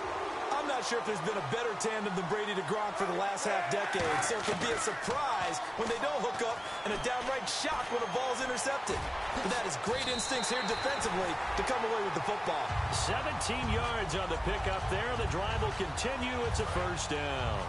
[SPEAKER 4] I'm not sure if there's been a better tandem than Brady to Gronk for the last half-decade, so it can be a surprise when they don't hook up and a downright shock when a ball's intercepted. But that is great instincts here defensively to come away with the football.
[SPEAKER 3] 17 yards on the pickup there. The drive will continue. It's a first down.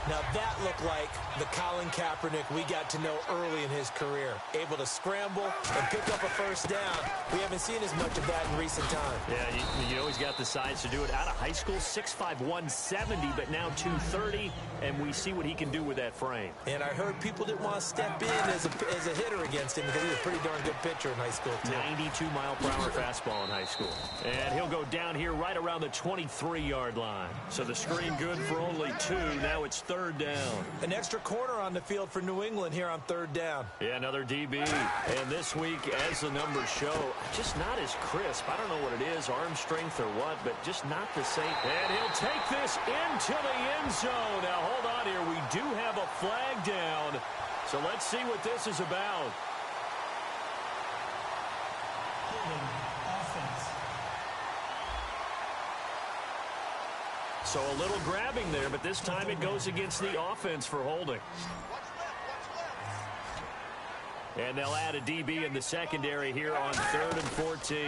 [SPEAKER 4] Now that looked like the Colin Kaepernick we got to know early in his career. Able to scramble and pick up a first down. We haven't seen as much of that in recent time.
[SPEAKER 3] Yeah, you know he's got the size to do it. Out of high school, 6'5", 170, but now 230, and we see what he can do with that frame.
[SPEAKER 4] And I heard people didn't want to step in as a hitter against him because he was a pretty darn good pitcher in high school, too.
[SPEAKER 3] 92-mile-per-hour fastball in high school. And he'll go down here right around the 23-yard line. So the screen good for only 2. Now it's third down.
[SPEAKER 4] An extra corner on the field for New England here on third down.
[SPEAKER 3] Yeah, another DB. And this week, as the numbers show, just not as crisp. I don't know what it is, arm strength or what, but just not the same. And he'll take this into the end zone. Now, hold on here. We do have a flag down. So let's see what this is about. So a little grabbing there, but this time it goes against the offense for holding. And they'll add a DB in the secondary here on 3rd and 14.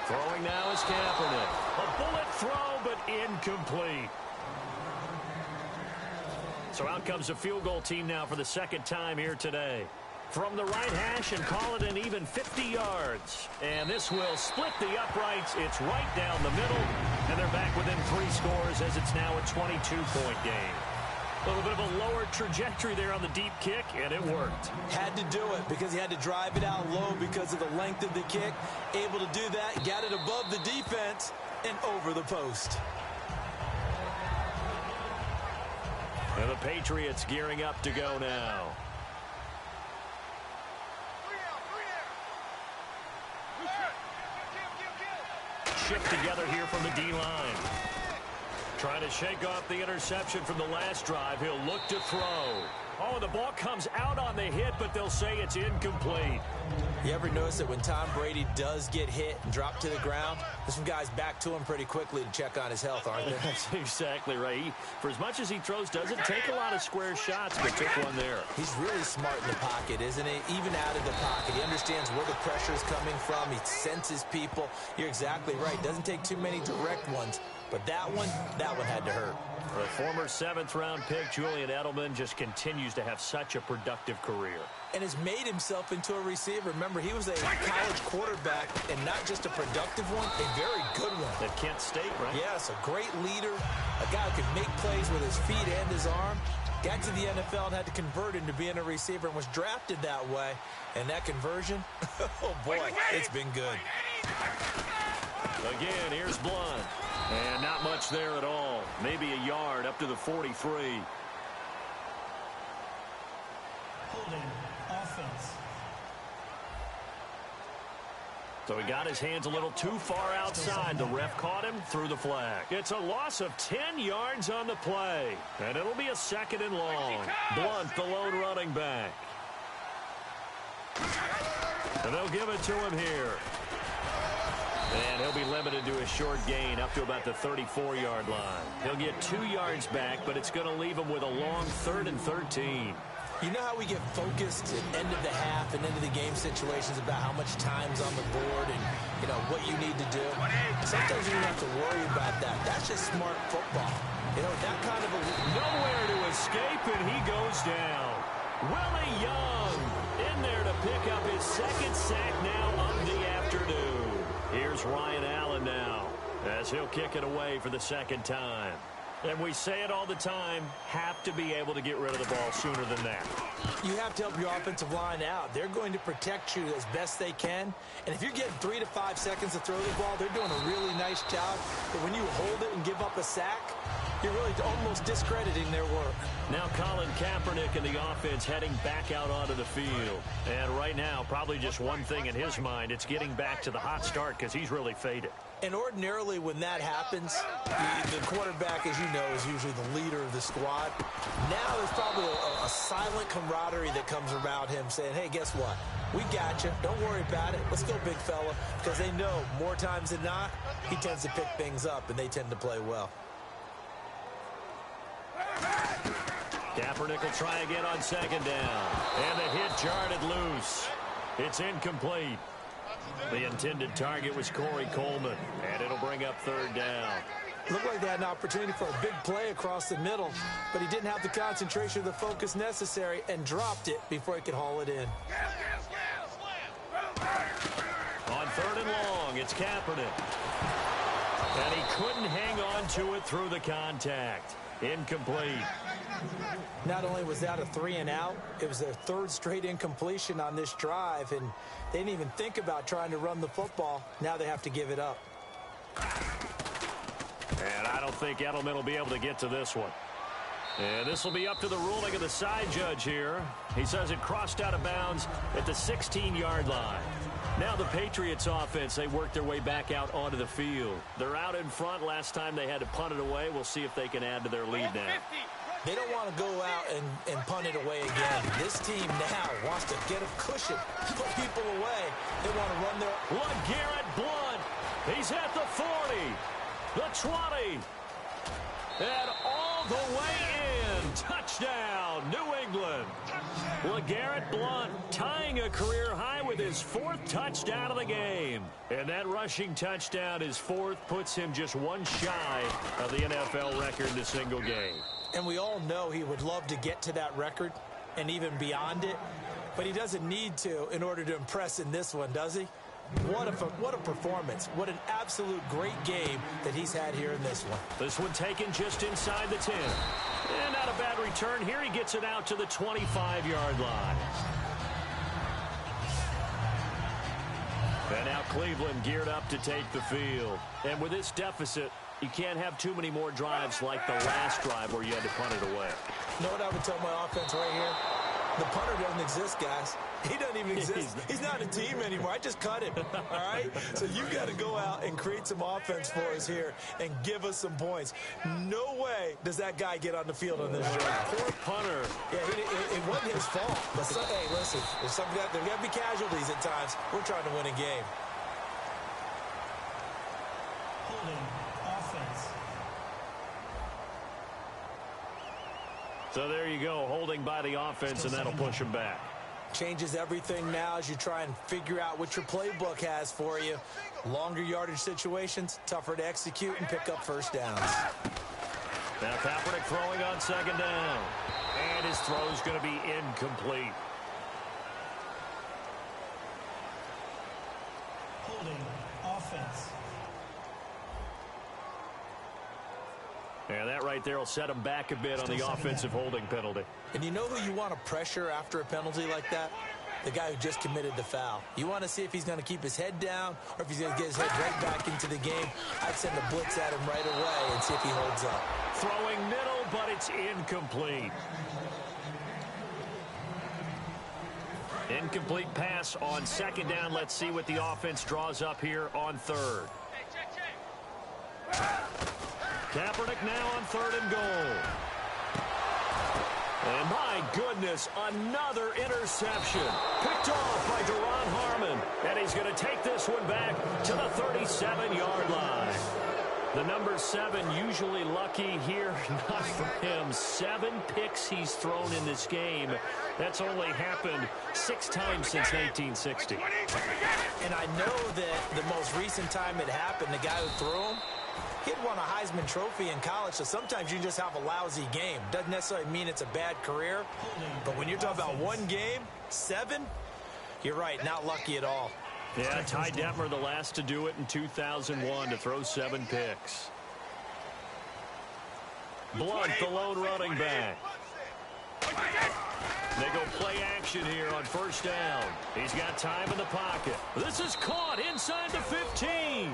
[SPEAKER 3] Throwing now is Kaepernick. A bullet throw, but incomplete. So out comes a field goal team now for the second time here today. From the right hash and call it an even 50 yards. And this will split the uprights. It's right down the middle. And they're back within 3 scores as it's now a 22-point game. A little bit of a lower trajectory there on the deep kick, and it worked.
[SPEAKER 4] Had to do it because he had to drive it out low because of the length of the kick. Able to do that, got it above the defense and over the post.
[SPEAKER 3] And the Patriots gearing up to go now. Shift together here from the D-line. Trying to shake off the interception from the last drive. He'll look to throw. Oh, the ball comes out on the hit, but they'll say it's incomplete.
[SPEAKER 4] You ever notice that when Tom Brady does get hit and drop to the ground, there's some guys back to him pretty quickly to check on his health, aren't there?
[SPEAKER 3] That's exactly right. For as much as he throws, doesn't take a lot of square shots, but took one there.
[SPEAKER 4] He's really smart in the pocket, isn't he? Even out of the pocket. He understands where the pressure is coming from. He senses people. You're exactly right. Doesn't take too many direct ones. But that one had to hurt.
[SPEAKER 3] The former 7th-round pick, Julian Edelman, just continues to have such a productive career.
[SPEAKER 4] And has made himself into a receiver. Remember, he was a college quarterback, and not just a productive one, a very good one.
[SPEAKER 3] At Kent State, right?
[SPEAKER 4] Yes, a great leader, a guy who can make plays with his feet and his arm. Got to the NFL and had to convert into being a receiver and was drafted that way. And that conversion, oh boy, it's been good.
[SPEAKER 3] Again, here's Blunt. And not much there at all. Maybe a yard up to the 43.
[SPEAKER 6] Holding offense.
[SPEAKER 3] So he got his hands a little too far outside. The ref caught him, threw the flag. It's a loss of 10 yards on the play. And it'll be a 2nd and long. Blunt, the lone running back. And they'll give it to him here. And he'll be limited to a short gain up to about the 34-yard line. He'll get 2 yards back, but it's going to leave him with a long 3rd and 13.
[SPEAKER 4] You know how we get focused at end of the half and end of the game situations about how much time's on the board and, you know, what you need to do? Sometimes you don't have to worry about that. That's just smart football. You know, that kind of a...
[SPEAKER 3] Nowhere to escape, and he goes down. Willie Young in there to pick up his second sack now of the afternoon. Here's Ryan Allen now as he'll kick it away for the second time. And we say it all the time, have to be able to get rid of the ball sooner than that.
[SPEAKER 4] You have to help your offensive line out. They're going to protect you as best they can. And if you're getting 3 to 5 seconds to throw the ball, they're doing a really nice job. But when you hold it and give up a sack, you're really almost discrediting their work.
[SPEAKER 3] Now Colin Kaepernick and the offense heading back out onto the field. And right now, probably just one thing in his mind, it's getting back to the hot start because he's really faded.
[SPEAKER 4] And ordinarily when that happens, the quarterback, as you know, is usually the leader of the squad. Now there's probably a silent camaraderie that comes around him saying, hey, guess what? We got you. Don't worry about it. Let's go, big fella. Because they know more times than not, he tends to pick things up, and they tend to play well.
[SPEAKER 3] Kaepernick will try again on second down. And the hit jarred loose. It's incomplete. The intended target was Corey Coleman, and it'll bring up third down.
[SPEAKER 4] Looked like they had an opportunity for a big play across the middle, but he didn't have the concentration or the focus necessary and dropped it before he could haul it in.
[SPEAKER 3] On third and long, it's Kaepernick. And he couldn't hang on to it through the contact. Incomplete.
[SPEAKER 4] Not only was that a 3-and-out, it was their third straight incompletion on this drive, and they didn't even think about trying to run the football. Now they have to give it up.
[SPEAKER 3] And I don't think Edelman will be able to get to this one. And this will be up to the ruling of the side judge here. He says it crossed out of bounds at the 16-yard line. Now the Patriots offense, they work their way back out onto the field. They're out in front. Last time they had to punt it away. We'll see if they can add to their lead now.
[SPEAKER 4] They don't want to go out and punt it away again. This team now wants to get a cushion, put people away. They want to run their...
[SPEAKER 3] LeGarrette Blount. He's at the 40, the 20, and all the way in. Touchdown, New England. LeGarrette Blount tying a career high with his 4th touchdown of the game. And that rushing touchdown, his 4th, puts him just one shy of the NFL record in a single game.
[SPEAKER 4] And we all know he would love to get to that record and even beyond it. But he doesn't need to in order to impress in this one, does he? What a performance. What an absolute great game that he's had here in this one.
[SPEAKER 3] This one taken just inside the 10. And not a bad return. Here he gets it out to the 25-yard line. And now Cleveland geared up to take the field. And with this deficit, you can't have too many more drives like the last drive where you had to punt it away.
[SPEAKER 4] You know what I would tell my offense right here? The punter doesn't exist, guys. He doesn't even exist. He's not a team anymore. I just cut him, all right? So you've got to go out and create some offense for us here and give us some points. No way does that guy get on the field on this drive.
[SPEAKER 3] Poor punter.
[SPEAKER 4] Yeah, it wasn't his fault. But hey, listen, there's got to be casualties at times. We're trying to win a game.
[SPEAKER 6] Holding offense.
[SPEAKER 3] So there you go, holding by the offense, and that'll push him back.
[SPEAKER 4] Changes everything now as you try and figure out what your playbook has for you. Longer yardage situations, tougher to execute and pick up first downs.
[SPEAKER 3] Now Kaepernick throwing on second down. And his throw is going to be incomplete.
[SPEAKER 6] Holding offense.
[SPEAKER 3] And that right there will set him back a bit on the offensive holding penalty.
[SPEAKER 4] And you know who you want to pressure after a penalty like that? The guy who just committed the foul. You want to see if he's going to keep his head down or if he's going to get his head right back into the game. I'd send a blitz at him right away and see if he holds up.
[SPEAKER 3] Throwing middle, but it's incomplete. Incomplete pass on second down. Let's see what the offense draws up here on third. Kaepernick now on third and goal. And my goodness, another interception. Picked off by Deron Harmon. And he's going to take this one back to the 37-yard line. The number 7 usually lucky here. Not for him. 7 picks he's thrown in this game. That's only happened 6 times since 1960.
[SPEAKER 4] And I know that the most recent time it happened, the guy who threw him, he'd won a Heisman Trophy in college, so sometimes you just have a lousy game. Doesn't necessarily mean it's a bad career, but when you're talking about one game, 7, you're right, not lucky at all.
[SPEAKER 3] Yeah, Ty Detmer, the last to do it in 2001, to throw 7 picks. Blunt, the lone running back. They go play action here on first down. He's got time in the pocket. This is caught inside the 15.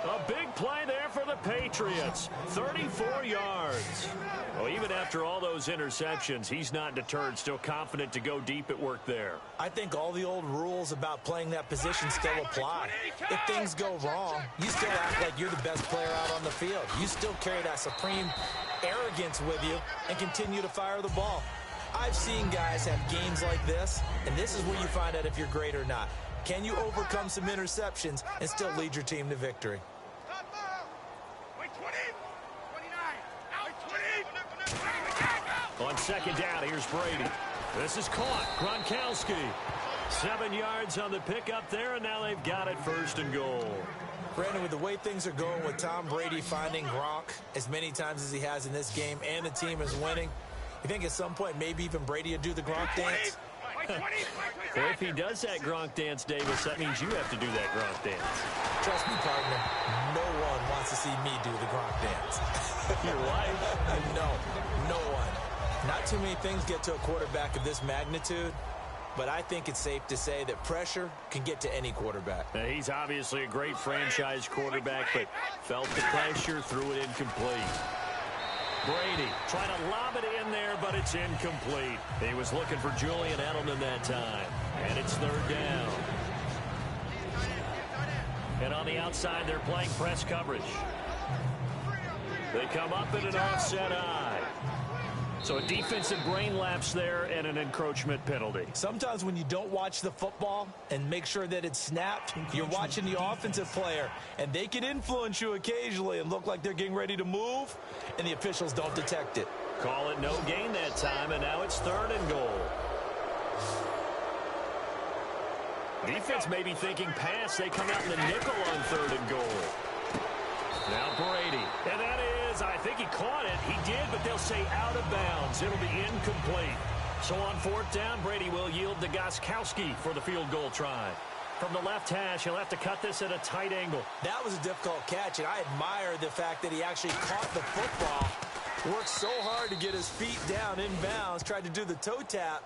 [SPEAKER 3] A big play there for the Patriots. 34 yards. Well, even after all those interceptions, he's not deterred, still confident to go deep at work there.
[SPEAKER 4] I think all the old rules about playing that position still apply. If things go wrong, you still act like you're the best player out on the field. You still carry that supreme arrogance with you and continue to fire the ball. I've seen guys have games like this, and this is where you find out if you're great or not. Can you overcome some interceptions and still lead your team to victory?
[SPEAKER 3] On second down, here's Brady. This is caught. Gronkowski. 7 yards on the pickup there, and now they've got it first and goal.
[SPEAKER 4] Brandon, with the way things are going with Tom Brady finding Gronk as many times as he has in this game and the team is winning, you think at some point maybe even Brady will do the Gronk dance?
[SPEAKER 3] Well, if he does that Gronk dance, Davis, that means you have to do that Gronk dance.
[SPEAKER 4] Trust me, partner, no one wants to see me do the Gronk dance.
[SPEAKER 3] Your wife?
[SPEAKER 4] No one. Not too many things get to a quarterback of this magnitude, but I think it's safe to say that pressure can get to any quarterback.
[SPEAKER 3] Now, he's obviously a great franchise quarterback, but felt the pressure, threw it incomplete. Brady trying to lob it in there, but it's incomplete. He was looking for Julian Edelman that time, and it's third down. And on the outside, they're playing press coverage. They come up in an offset eye. So a defensive brain lapse there and an encroachment penalty.
[SPEAKER 4] Sometimes when you don't watch the football and make sure that it's snapped, you're watching the offensive player, and they can influence you occasionally and look like they're getting ready to move, and the officials don't detect it.
[SPEAKER 3] Call it no gain that time, and now it's third and goal. Defense may be thinking pass. They come out in the nickel on third and goal. Now Brady. And that is, I think he caught it. He did, but they'll say out of bounds. It'll be incomplete. So on fourth down, Brady will yield to Gostkowski for the field goal try. From the left hash, he'll have to cut this at a tight angle.
[SPEAKER 4] That was a difficult catch, and I admire the fact that he actually caught the football. Worked so hard to get his feet down in bounds, tried to do the toe tap.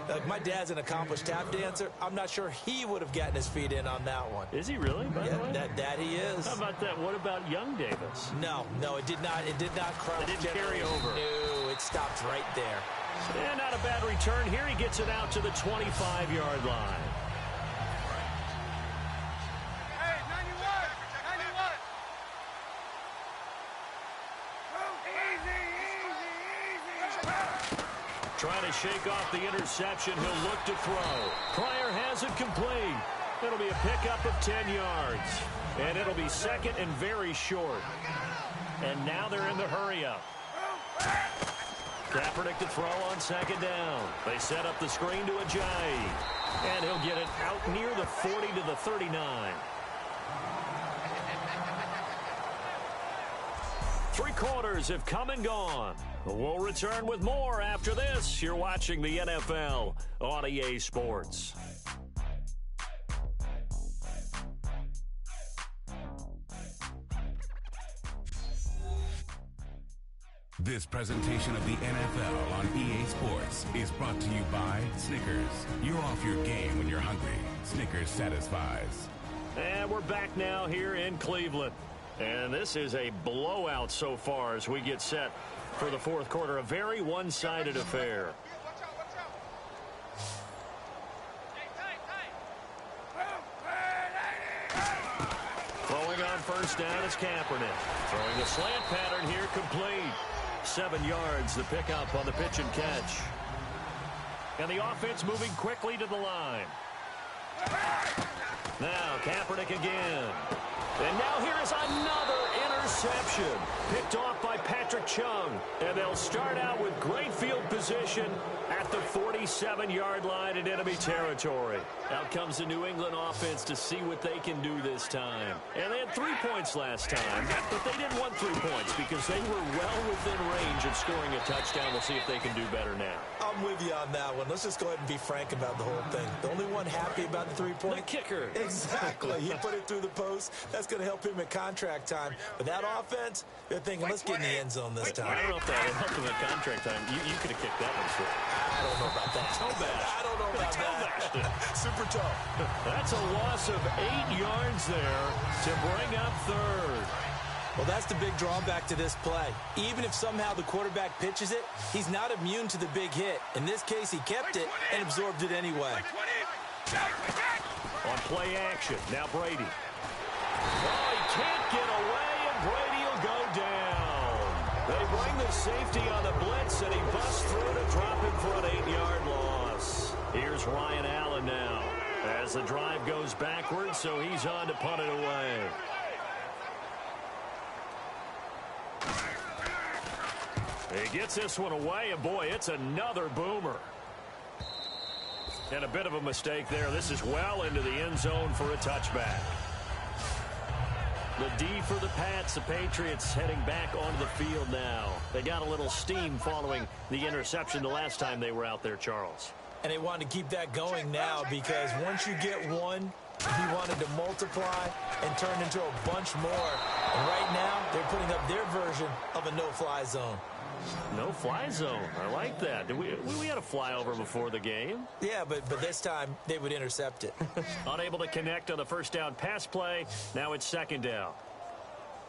[SPEAKER 4] Like, my dad's an accomplished tap dancer. I'm not sure he would have gotten his feet in on that one.
[SPEAKER 3] Is he really, by the way?
[SPEAKER 4] That he is.
[SPEAKER 3] How about that? What about young Davis?
[SPEAKER 4] No, it did not. It did not cross.
[SPEAKER 3] It didn't carry over.
[SPEAKER 4] No, it stopped right there.
[SPEAKER 3] And not a bad return. Here he gets it out to the 25-yard line. Trying to shake off the interception. He'll look to throw. Pryor has it complete. It'll be a pickup of 10 yards. And it'll be second and very short. And now they're in the hurry-up. Kaepernick to throw on second down. They set up the screen to Ajayi. And he'll get it out near the 40 to the 39. Three quarters have come and gone. We'll return with more after this. You're watching the NFL on EA Sports.
[SPEAKER 5] This presentation of the NFL on EA Sports is brought to you by Snickers. You're off your game when you're hungry. Snickers satisfies.
[SPEAKER 3] And we're back now here in Cleveland. And this is a blowout so far as we get set for the fourth quarter. A very one-sided affair. Throwing on first down is Kaepernick. Throwing the slant pattern here complete. 7 yards, the pickup on the pitch and catch. And the offense moving quickly to the line. Now Kaepernick again. And now here is another interception. Interception. Picked off by Patrick Chung. And they'll start out with great field position at the 47-yard line in enemy territory. Out comes the New England offense to see what they can do this time. And they had 3 points last time, but they didn't want 3 points because they were well within range of scoring a touchdown. We'll see if they can do better now.
[SPEAKER 4] I'm with you on that one. Let's just go ahead and be frank about the whole thing. The only one happy about the 3-point?
[SPEAKER 3] The kicker.
[SPEAKER 4] Exactly. He put it through the post. That's going to help him at contract time. But that offense, they're thinking, let's get in the end zone this time.
[SPEAKER 3] I don't know if that would help him at contract time. You could have kicked that one straight.
[SPEAKER 4] I don't know about that.
[SPEAKER 3] Toe bash.
[SPEAKER 4] I don't know about that. Super toe.
[SPEAKER 3] That's a loss of 8 yards there to bring up third.
[SPEAKER 4] Well, that's the big drawback to this play. Even if somehow the quarterback pitches it, he's not immune to the big hit. In this case, he kept it and absorbed it anyway.
[SPEAKER 3] On play action, now Brady. Oh, he can't get away, and Brady will go down. They bring the safety on the blitz, and he busts through to drop him for an 8-yard loss. Here's Ryan Allen now as the drive goes backwards, so he's on to punt it away. He gets this one away, and boy, it's another boomer. And a bit of a mistake there. This is well into the end zone for a touchback. The D for the Pats. The Patriots heading back onto the field now. They got a little steam following the interception the last time they were out there, Charles.
[SPEAKER 4] And they wanted to keep that going now because once you get one, he wanted to multiply and turn into a bunch more. And right now, they're putting up their version of a no-fly zone.
[SPEAKER 3] No-fly zone. I like that. We had a flyover before the game.
[SPEAKER 4] Yeah, but this time they would intercept it.
[SPEAKER 3] Unable to connect on the first down pass play. Now it's second down.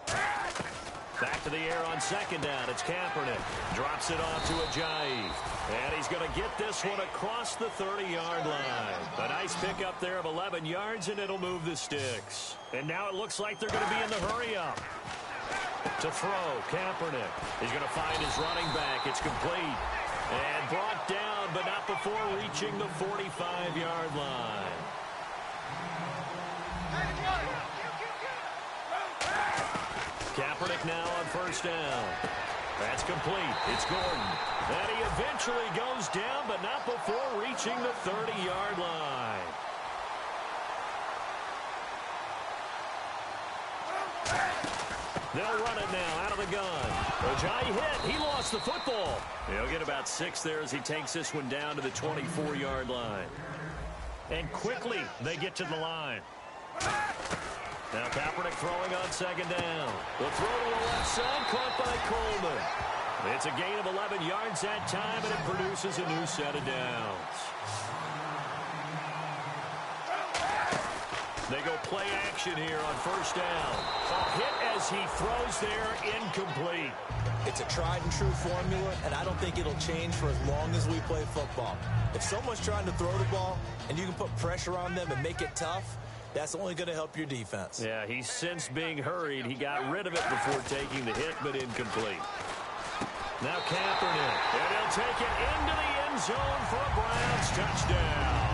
[SPEAKER 3] Back to the air on second down. It's Kaepernick. Drops it off to Ajayi. And he's going to get this one across the 30-yard line. A nice pickup there of 11 yards, and it'll move the sticks. And now it looks like they're going to be in the hurry-up. To throw, Kaepernick. He's going to find his running back. It's complete. And brought down, but not before reaching the 45-yard line. Kaepernick now on first down. That's complete. It's Gordon. And he eventually goes down, but not before reaching the 30-yard line. They'll run it now out of the gun. Ajayi hit. He lost the football. He'll get about 6 there as he takes this one down to the 24-yard line. And quickly they get to the line. Now Kaepernick throwing on second down. The throw to the left side, caught by Coleman. It's a gain of 11 yards that time, and it produces a new set of downs. They go play action here on first down. A hit as he throws there, incomplete.
[SPEAKER 4] It's a tried-and-true formula, and I don't think it'll change for as long as we play football. If someone's trying to throw the ball, and you can put pressure on them and make it tough, that's only going to help your defense.
[SPEAKER 3] Yeah, he's since being hurried. He got rid of it before taking the hit, but incomplete. Now Kaepernick, and he'll take it into the end zone for a Browns touchdown.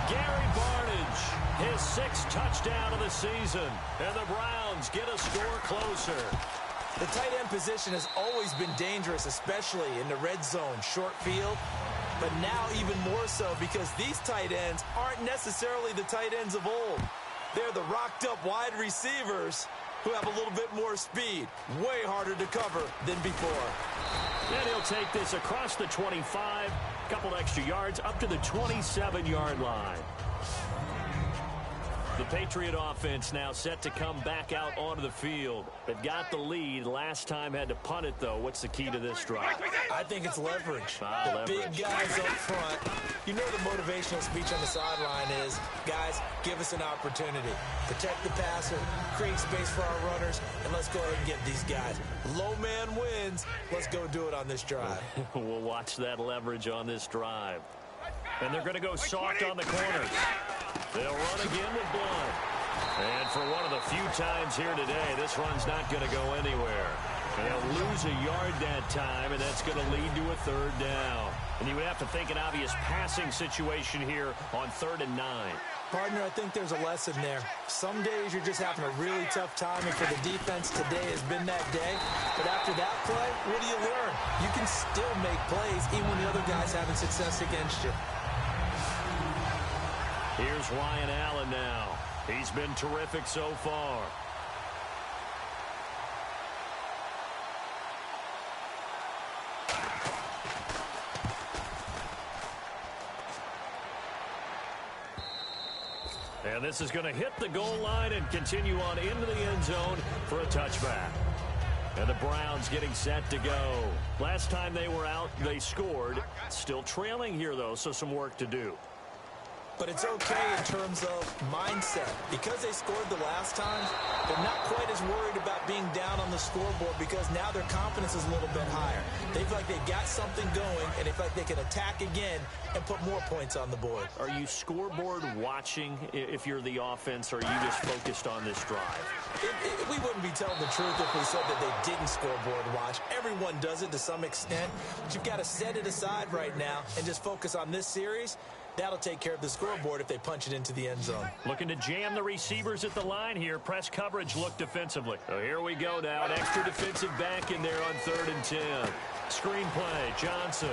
[SPEAKER 3] Gary Barnidge, his 6th touchdown of the season, and the Browns get a score closer.
[SPEAKER 4] The tight end position has always been dangerous, especially in the red zone, short field. But now even more so because these tight ends aren't necessarily the tight ends of old. They're the rocked-up wide receivers who have a little bit more speed. Way harder to cover than before.
[SPEAKER 3] And he'll take this across the 25, a couple extra yards, up to the 27-yard line. The Patriot offense now set to come back out onto the field. They've got the lead. Last time had to punt it, though. What's the key to this drive?
[SPEAKER 4] I think it's leverage.
[SPEAKER 3] Leverage.
[SPEAKER 4] Big guys up front. You know the motivational speech on the sideline is, guys, give us an opportunity. Protect the passer, create space for our runners, and let's go ahead and get these guys. Low man wins. Let's go do it on this drive.
[SPEAKER 3] We'll watch that leverage on this drive. And they're going to go soft on the corners. They'll run again with Blunt. And for one of the few times here today, this run's not going to go anywhere. They'll lose a yard that time, and that's going to lead to a third down. And you would have to think an obvious passing situation here on 3rd and 9.
[SPEAKER 4] Partner, I think there's a lesson there. Some days you're just having a really tough time, and for the defense, today has been that day. But after that play, what do you learn? You can still make plays even when the other guy's having success against you.
[SPEAKER 3] Here's Ryan Allen now. He's been terrific so far. And this is going to hit the goal line and continue on into the end zone for a touchback. And the Browns getting set to go. Last time they were out, they scored. Still trailing here, though, so some work to do.
[SPEAKER 4] But it's okay in terms of mindset. Because they scored the last time, they're not quite as worried about being down on the scoreboard because now their confidence is a little bit higher. They feel like they've got something going, and they feel like they can attack again and put more points on the board.
[SPEAKER 3] Are you scoreboard watching if you're the offense, or are you just focused on this drive?
[SPEAKER 4] We wouldn't be telling the truth if we said that they didn't scoreboard watch. Everyone does it to some extent. But you've got to set it aside right now and just focus on this series. That'll take care of the scoreboard if they punch it into the end zone.
[SPEAKER 3] Looking to jam the receivers at the line here. Press coverage look defensively. So here we go now. An extra defensive back in there on 3rd and 10. Screen play, Johnson.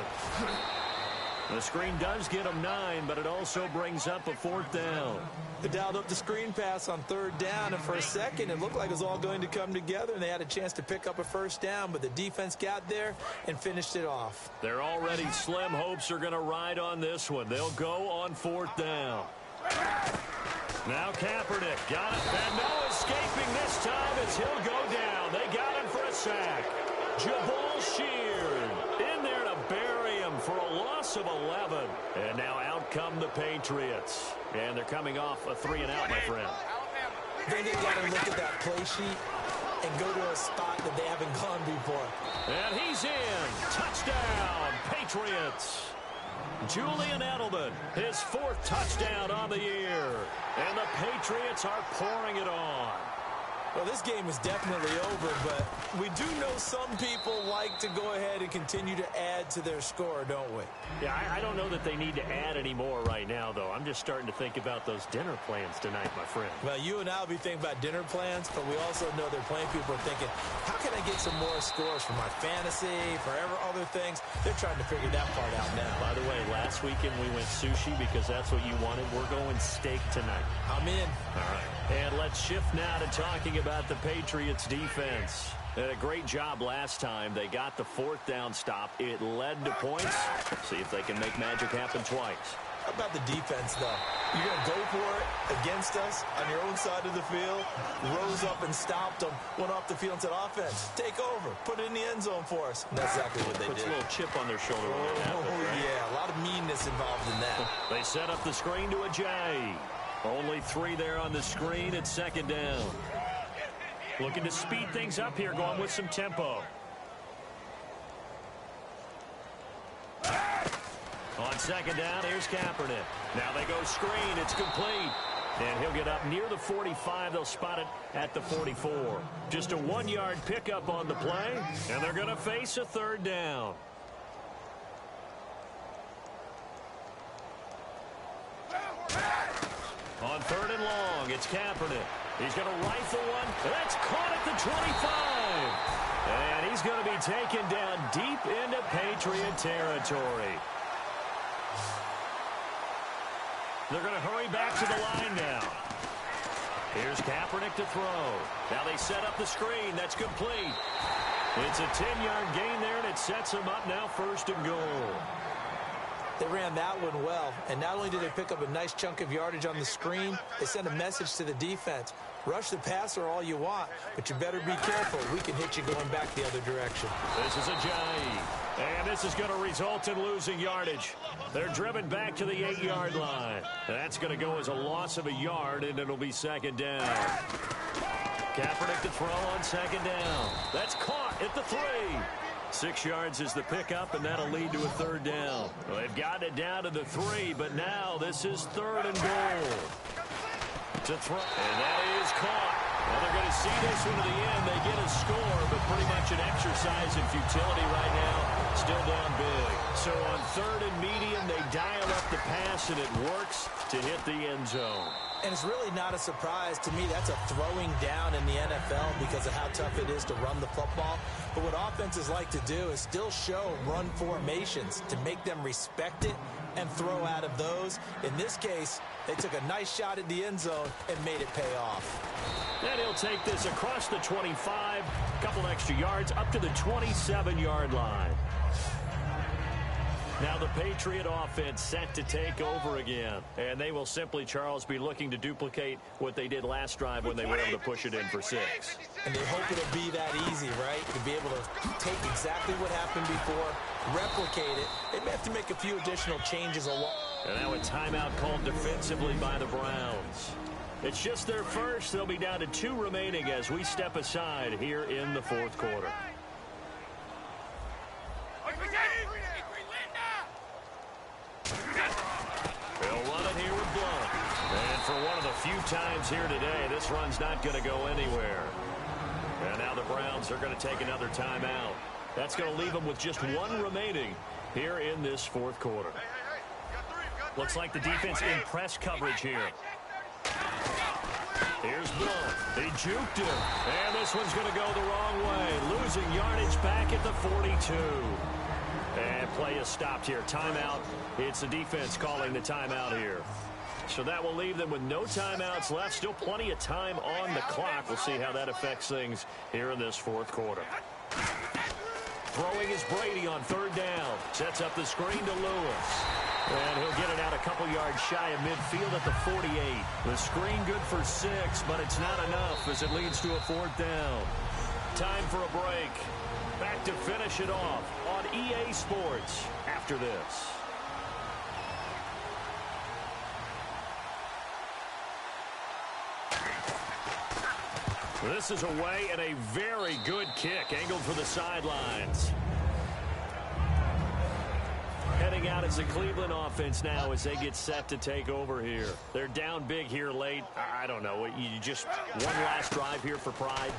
[SPEAKER 3] The screen does get him 9, but it also brings up a 4th down.
[SPEAKER 4] They dialed up the screen pass on 3rd down, and for a second it looked like it was all going to come together, and they had a chance to pick up a 1st down, but the defense got there and finished it off.
[SPEAKER 3] Their already slim hopes are going to ride on this one. They'll go on 4th down. Now Kaepernick got it, and no escaping this time as he'll go down. They got him for a sack. Jabal Sheard in there to bury him for a loss of 11. And now out come the Patriots. And they're coming off a 3-and-out, my friend.
[SPEAKER 4] Then they got to look at that play sheet and go to a spot that they haven't gone before.
[SPEAKER 3] And he's in. Touchdown, Patriots. Julian Edelman, his 4th touchdown on the year. And the Patriots are pouring it on.
[SPEAKER 4] Well, this game is definitely over, but we do know some people like to go ahead and continue to add to their score, don't we?
[SPEAKER 3] Yeah, I don't know that they need to add any more right now, though. I'm just starting to think about those dinner plans tonight, my friend.
[SPEAKER 4] Well, you and I will be thinking about dinner plans, but we also know they're playing people are thinking, how can I get some more scores for my fantasy, for other things? They're trying to figure that part out now.
[SPEAKER 3] By the way, last weekend we went sushi because that's what you wanted. We're going steak tonight.
[SPEAKER 4] I'm in.
[SPEAKER 3] All right. And let's shift now to talking about the Patriots defense. They had a great job last time. They got the 4th down stop. It led to points. See if they can make magic happen twice.
[SPEAKER 4] How about the defense, though? You're going to go for it against us on your own side of the field, rose up and stopped them, went off the field and said, offense, take over, put it in the end zone for us. And that's exactly what they
[SPEAKER 3] Puts
[SPEAKER 4] did.
[SPEAKER 3] a little chip on their shoulder when that happens, right?
[SPEAKER 4] Yeah, a lot of meanness involved in that.
[SPEAKER 3] They set up the screen to Ajayi. Only 3 there on the screen at 2nd down. Looking to speed things up here, going with some tempo. On 2nd down, here's Kaepernick. Now they go screen. It's complete. And he'll get up near the 45. They'll spot it at the 44. Just a 1-yard pickup on the play, and they're going to face a 3rd down. On 3rd and long, it's Kaepernick. He's going to rifle one. That's caught at the 25. And he's going to be taken down deep into Patriot territory. They're going to hurry back to the line now. Here's Kaepernick to throw. Now they set up the screen. That's complete. It's a 10-yard gain there, and it sets them up now 1st and goal.
[SPEAKER 4] They ran that one well, and not only did they pick up a nice chunk of yardage on the screen, they sent a message to the defense. Rush the passer all you want, but you better be careful. We can hit you going back the other direction.
[SPEAKER 3] This is Ajayi, and this is going to result in losing yardage. They're driven back to the 8-yard line. That's going to go as a loss of a yard, and it'll be 2nd down. Kaepernick to throw on 2nd down. That's caught at the 3. 6 yards is the pickup, and that'll lead to a 3rd down. Well, they've gotten it down to the 3, but now this is 3rd and goal. To throw, and that is caught. Well, they're going to see this one to the end. They get a score, but pretty much an exercise in futility right now. Still down big. So on third and medium, they dial up the pass, and it works to hit the end zone.
[SPEAKER 4] And it's really not a surprise to me. That's a throwing down in the NFL because of how tough it is to run the football. But what offenses like to do is still show run formations to make them respect it and throw out of those. In this case, they took a nice shot at the end zone and made it pay off.
[SPEAKER 3] And he'll take this across the 25, a couple extra yards, up to the 27-yard line. Now the Patriot offense set to take over again. And they will simply, Charles, be looking to duplicate what they did last drive when they were able to push it in for 6.
[SPEAKER 4] And they hope it'll be that easy, right? To be able to take exactly what happened before, replicate it. They may have to make a few additional changes along.
[SPEAKER 3] And now a timeout called defensively by the Browns. It's just their first. They'll be down to 2 remaining as we step aside here in the fourth quarter. They'll run it here with Blunt. And for one of the few times here today, this run's not going to go anywhere. And now the Browns are going to take another timeout. That's going to leave them with just 1 remaining here in this fourth quarter. Looks like the defense in press coverage here. Here's Blunt. He juked him. And this one's going to go the wrong way. Losing yardage back at the 42. And play is stopped here. Timeout. It's the defense calling the timeout here. So that will leave them with no timeouts left. Still plenty of time on the clock. We'll see how that affects things here in this fourth quarter. Throwing is Brady on third down. Sets up the screen to Lewis. And he'll get it out a couple yards shy of midfield at the 48. The screen good for 6, but it's not enough as it leads to a 4th down. Time for a break. Back to finish it off on EA Sports after this. This is away and a very good kick angled for the sidelines. Heading out as the Cleveland offense now as they get set to take over here. They're down big here late. I don't know. You just one last drive here for pride.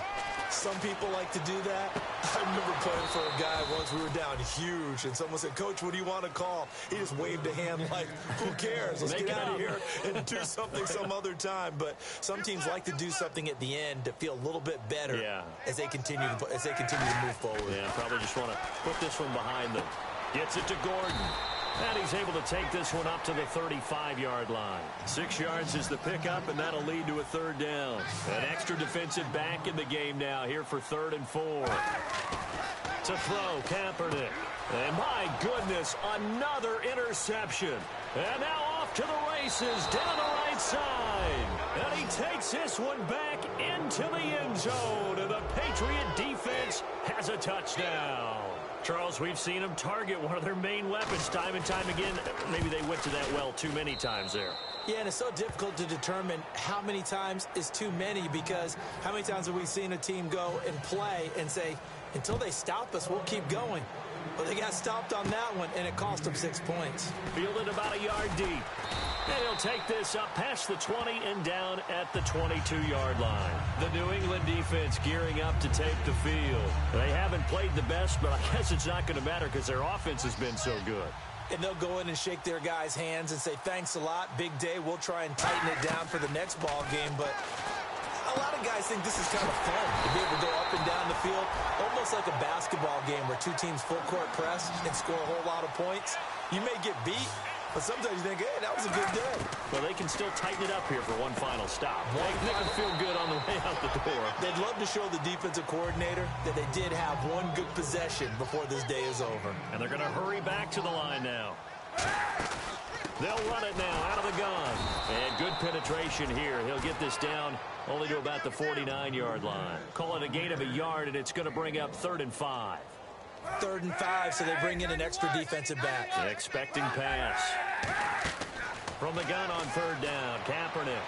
[SPEAKER 4] Some people like to do that. I remember playing for a guy once. We were down huge, and someone said, "Coach, what do you want to call?" He just waved a hand like, "Who cares? Let's get out of here and do something some other time." But some teams like to do something at the end to feel a little bit better as they continue to move forward.
[SPEAKER 3] Yeah, probably just want to put this one behind them. Gets it to Gordon. And he's able to take this one up to the 35-yard line. 6 yards is the pickup, and that'll lead to a 3rd down. An extra defensive back in the game now here for 3rd and 4. To throw, Kaepernick. And my goodness, another interception. And now off to the races down the right side. And he takes this one back into the end zone. And the Patriot defense has a touchdown. Charles, we've seen them target one of their main weapons time and time again. Maybe they went to that well too many times there.
[SPEAKER 4] Yeah, and it's so difficult to determine how many times is too many, because how many times have we seen a team go and play and say, until they stop us, we'll keep going. But they got stopped on that one, and it cost them 6 points.
[SPEAKER 3] Fielded about a yard deep. And he'll take this up past the 20 and down at the 22-yard line. The New England defense gearing up to take the field. They haven't played the best, but I guess it's not going to matter because their offense has been so good.
[SPEAKER 4] And they'll go in and shake their guys' hands and say, "Thanks a lot, big day. We'll try and tighten it down for the next ball game." But a lot of guys think this is kind of fun to be able to go up and down the field, almost like a basketball game where 2 teams full court press and score a whole lot of points. You may get beat, but sometimes you think, hey, that was a good day.
[SPEAKER 3] Well, they can still tighten it up here for one final stop. Make them feel good on the way out the door.
[SPEAKER 4] They'd love to show the defensive coordinator that they did have one good possession before this day is over.
[SPEAKER 3] And they're going to hurry back to the line now. They'll run it now out of the gun. And good penetration here. He'll get this down only to about the 49-yard line. Call it a gain of a yard, and it's going to bring up 3rd and 5.
[SPEAKER 4] 3rd and 5, so they bring in an extra defensive back.
[SPEAKER 3] An expecting pass. From the gun on 3rd down, Kaepernick.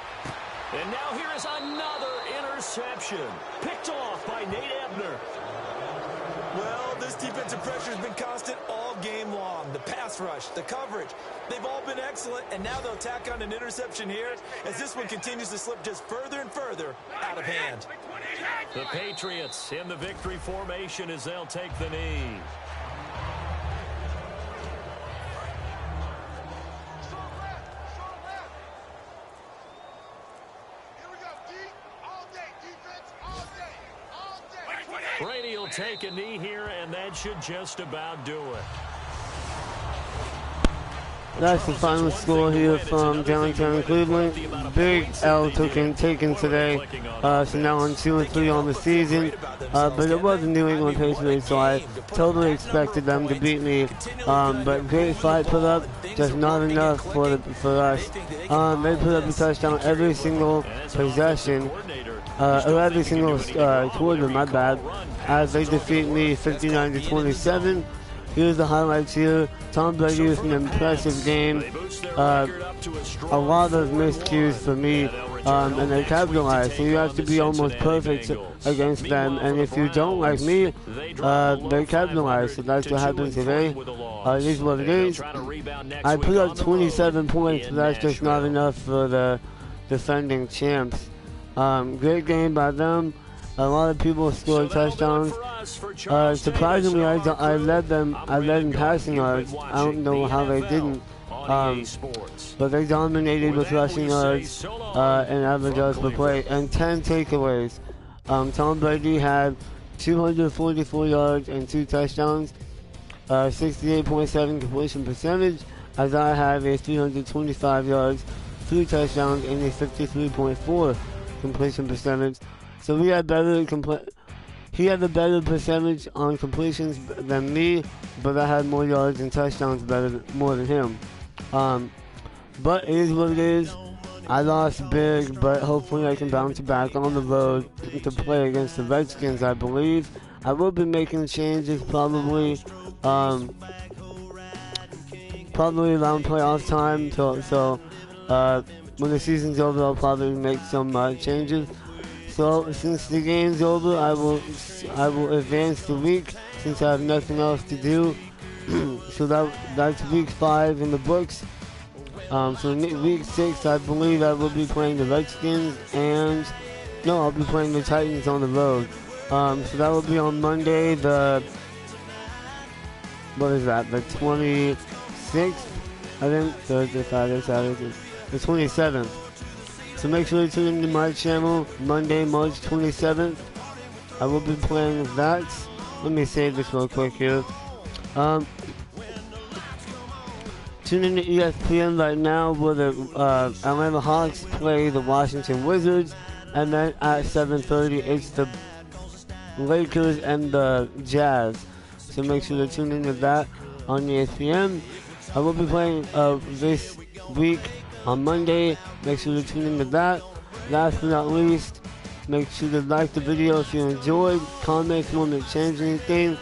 [SPEAKER 3] And now here is another interception. Picked off by Nate Ebner.
[SPEAKER 4] Well, this defensive pressure has been constant all game long. The pass rush, the coverage, they've all been excellent, and now they'll tack on an interception here as this one continues to slip just further and further out of hand.
[SPEAKER 3] The Patriots in the victory formation as they'll take the knee. take a knee here, and that should just about do it.
[SPEAKER 1] That's the final score here from downtown Cleveland. Big L taken today. So now on 2-3 on the season. But it was the New England Patriots, so I totally expected them to beat me. But great fight put up, just not enough for us. They put up a touchdown every single possession, or every single quarter, my bad, as they defeat me 59-27. Here's the highlights here. Tom Brady with an impressive game. A lot of miscues for me, and they capitalized. So you have to be almost perfect against them. And if you don't, like me, they capitalize. So that's what happened today. It is what it is. I put up 27 points, but that's just not enough for the defending champs. Great game by them. A lot of people scored touchdowns. Surprisingly, I led them in passing yards. I don't know how they didn't. But they dominated with rushing yards and average yards per play, and 10 takeaways. Tom Brady had 244 yards and 2 touchdowns, 68.7 completion percentage, as I have a 325 yards, 3 touchdowns, and a 53.4 completion percentage. So he had he had a better percentage on completions than me, but I had more yards and touchdowns more than him. But it is what it is. I lost big, but hopefully I can bounce back on the road to play against the Redskins, I believe. I will be making changes probably around playoff time. So when the season's over, I'll probably make some changes. So since the game's over, I will advance the week since I have nothing else to do. So that's week 5 in the books. So week 6, I believe I will be playing the Redskins, and no, I'll be playing the Titans on the road. So that will be on Monday, the 26th, I think, Thursday, Friday, Saturday, the 27th. So make sure to tune into my channel Monday, March 27th. I will be playing that. Let me save this real quick here. Tune into ESPN right now where the Atlanta Hawks play the Washington Wizards. And then at 7:30 it's the Lakers and the Jazz. So make sure to tune into that on ESPN. I will be playing this week on Monday. Make sure to tune into that. Last but not least, make sure to like the video if you enjoyed, comment if you want me to change anything,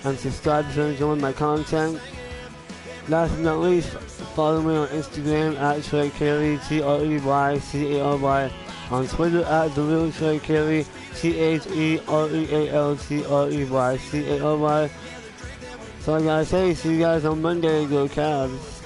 [SPEAKER 1] and subscribe if you're enjoying my content. Last but not least, follow me on Instagram at Trey Carey, TreyCary, on Twitter at TheRealTreyCary, TheRealTreyCary. So I gotta say, see you guys on Monday. Go Cavs.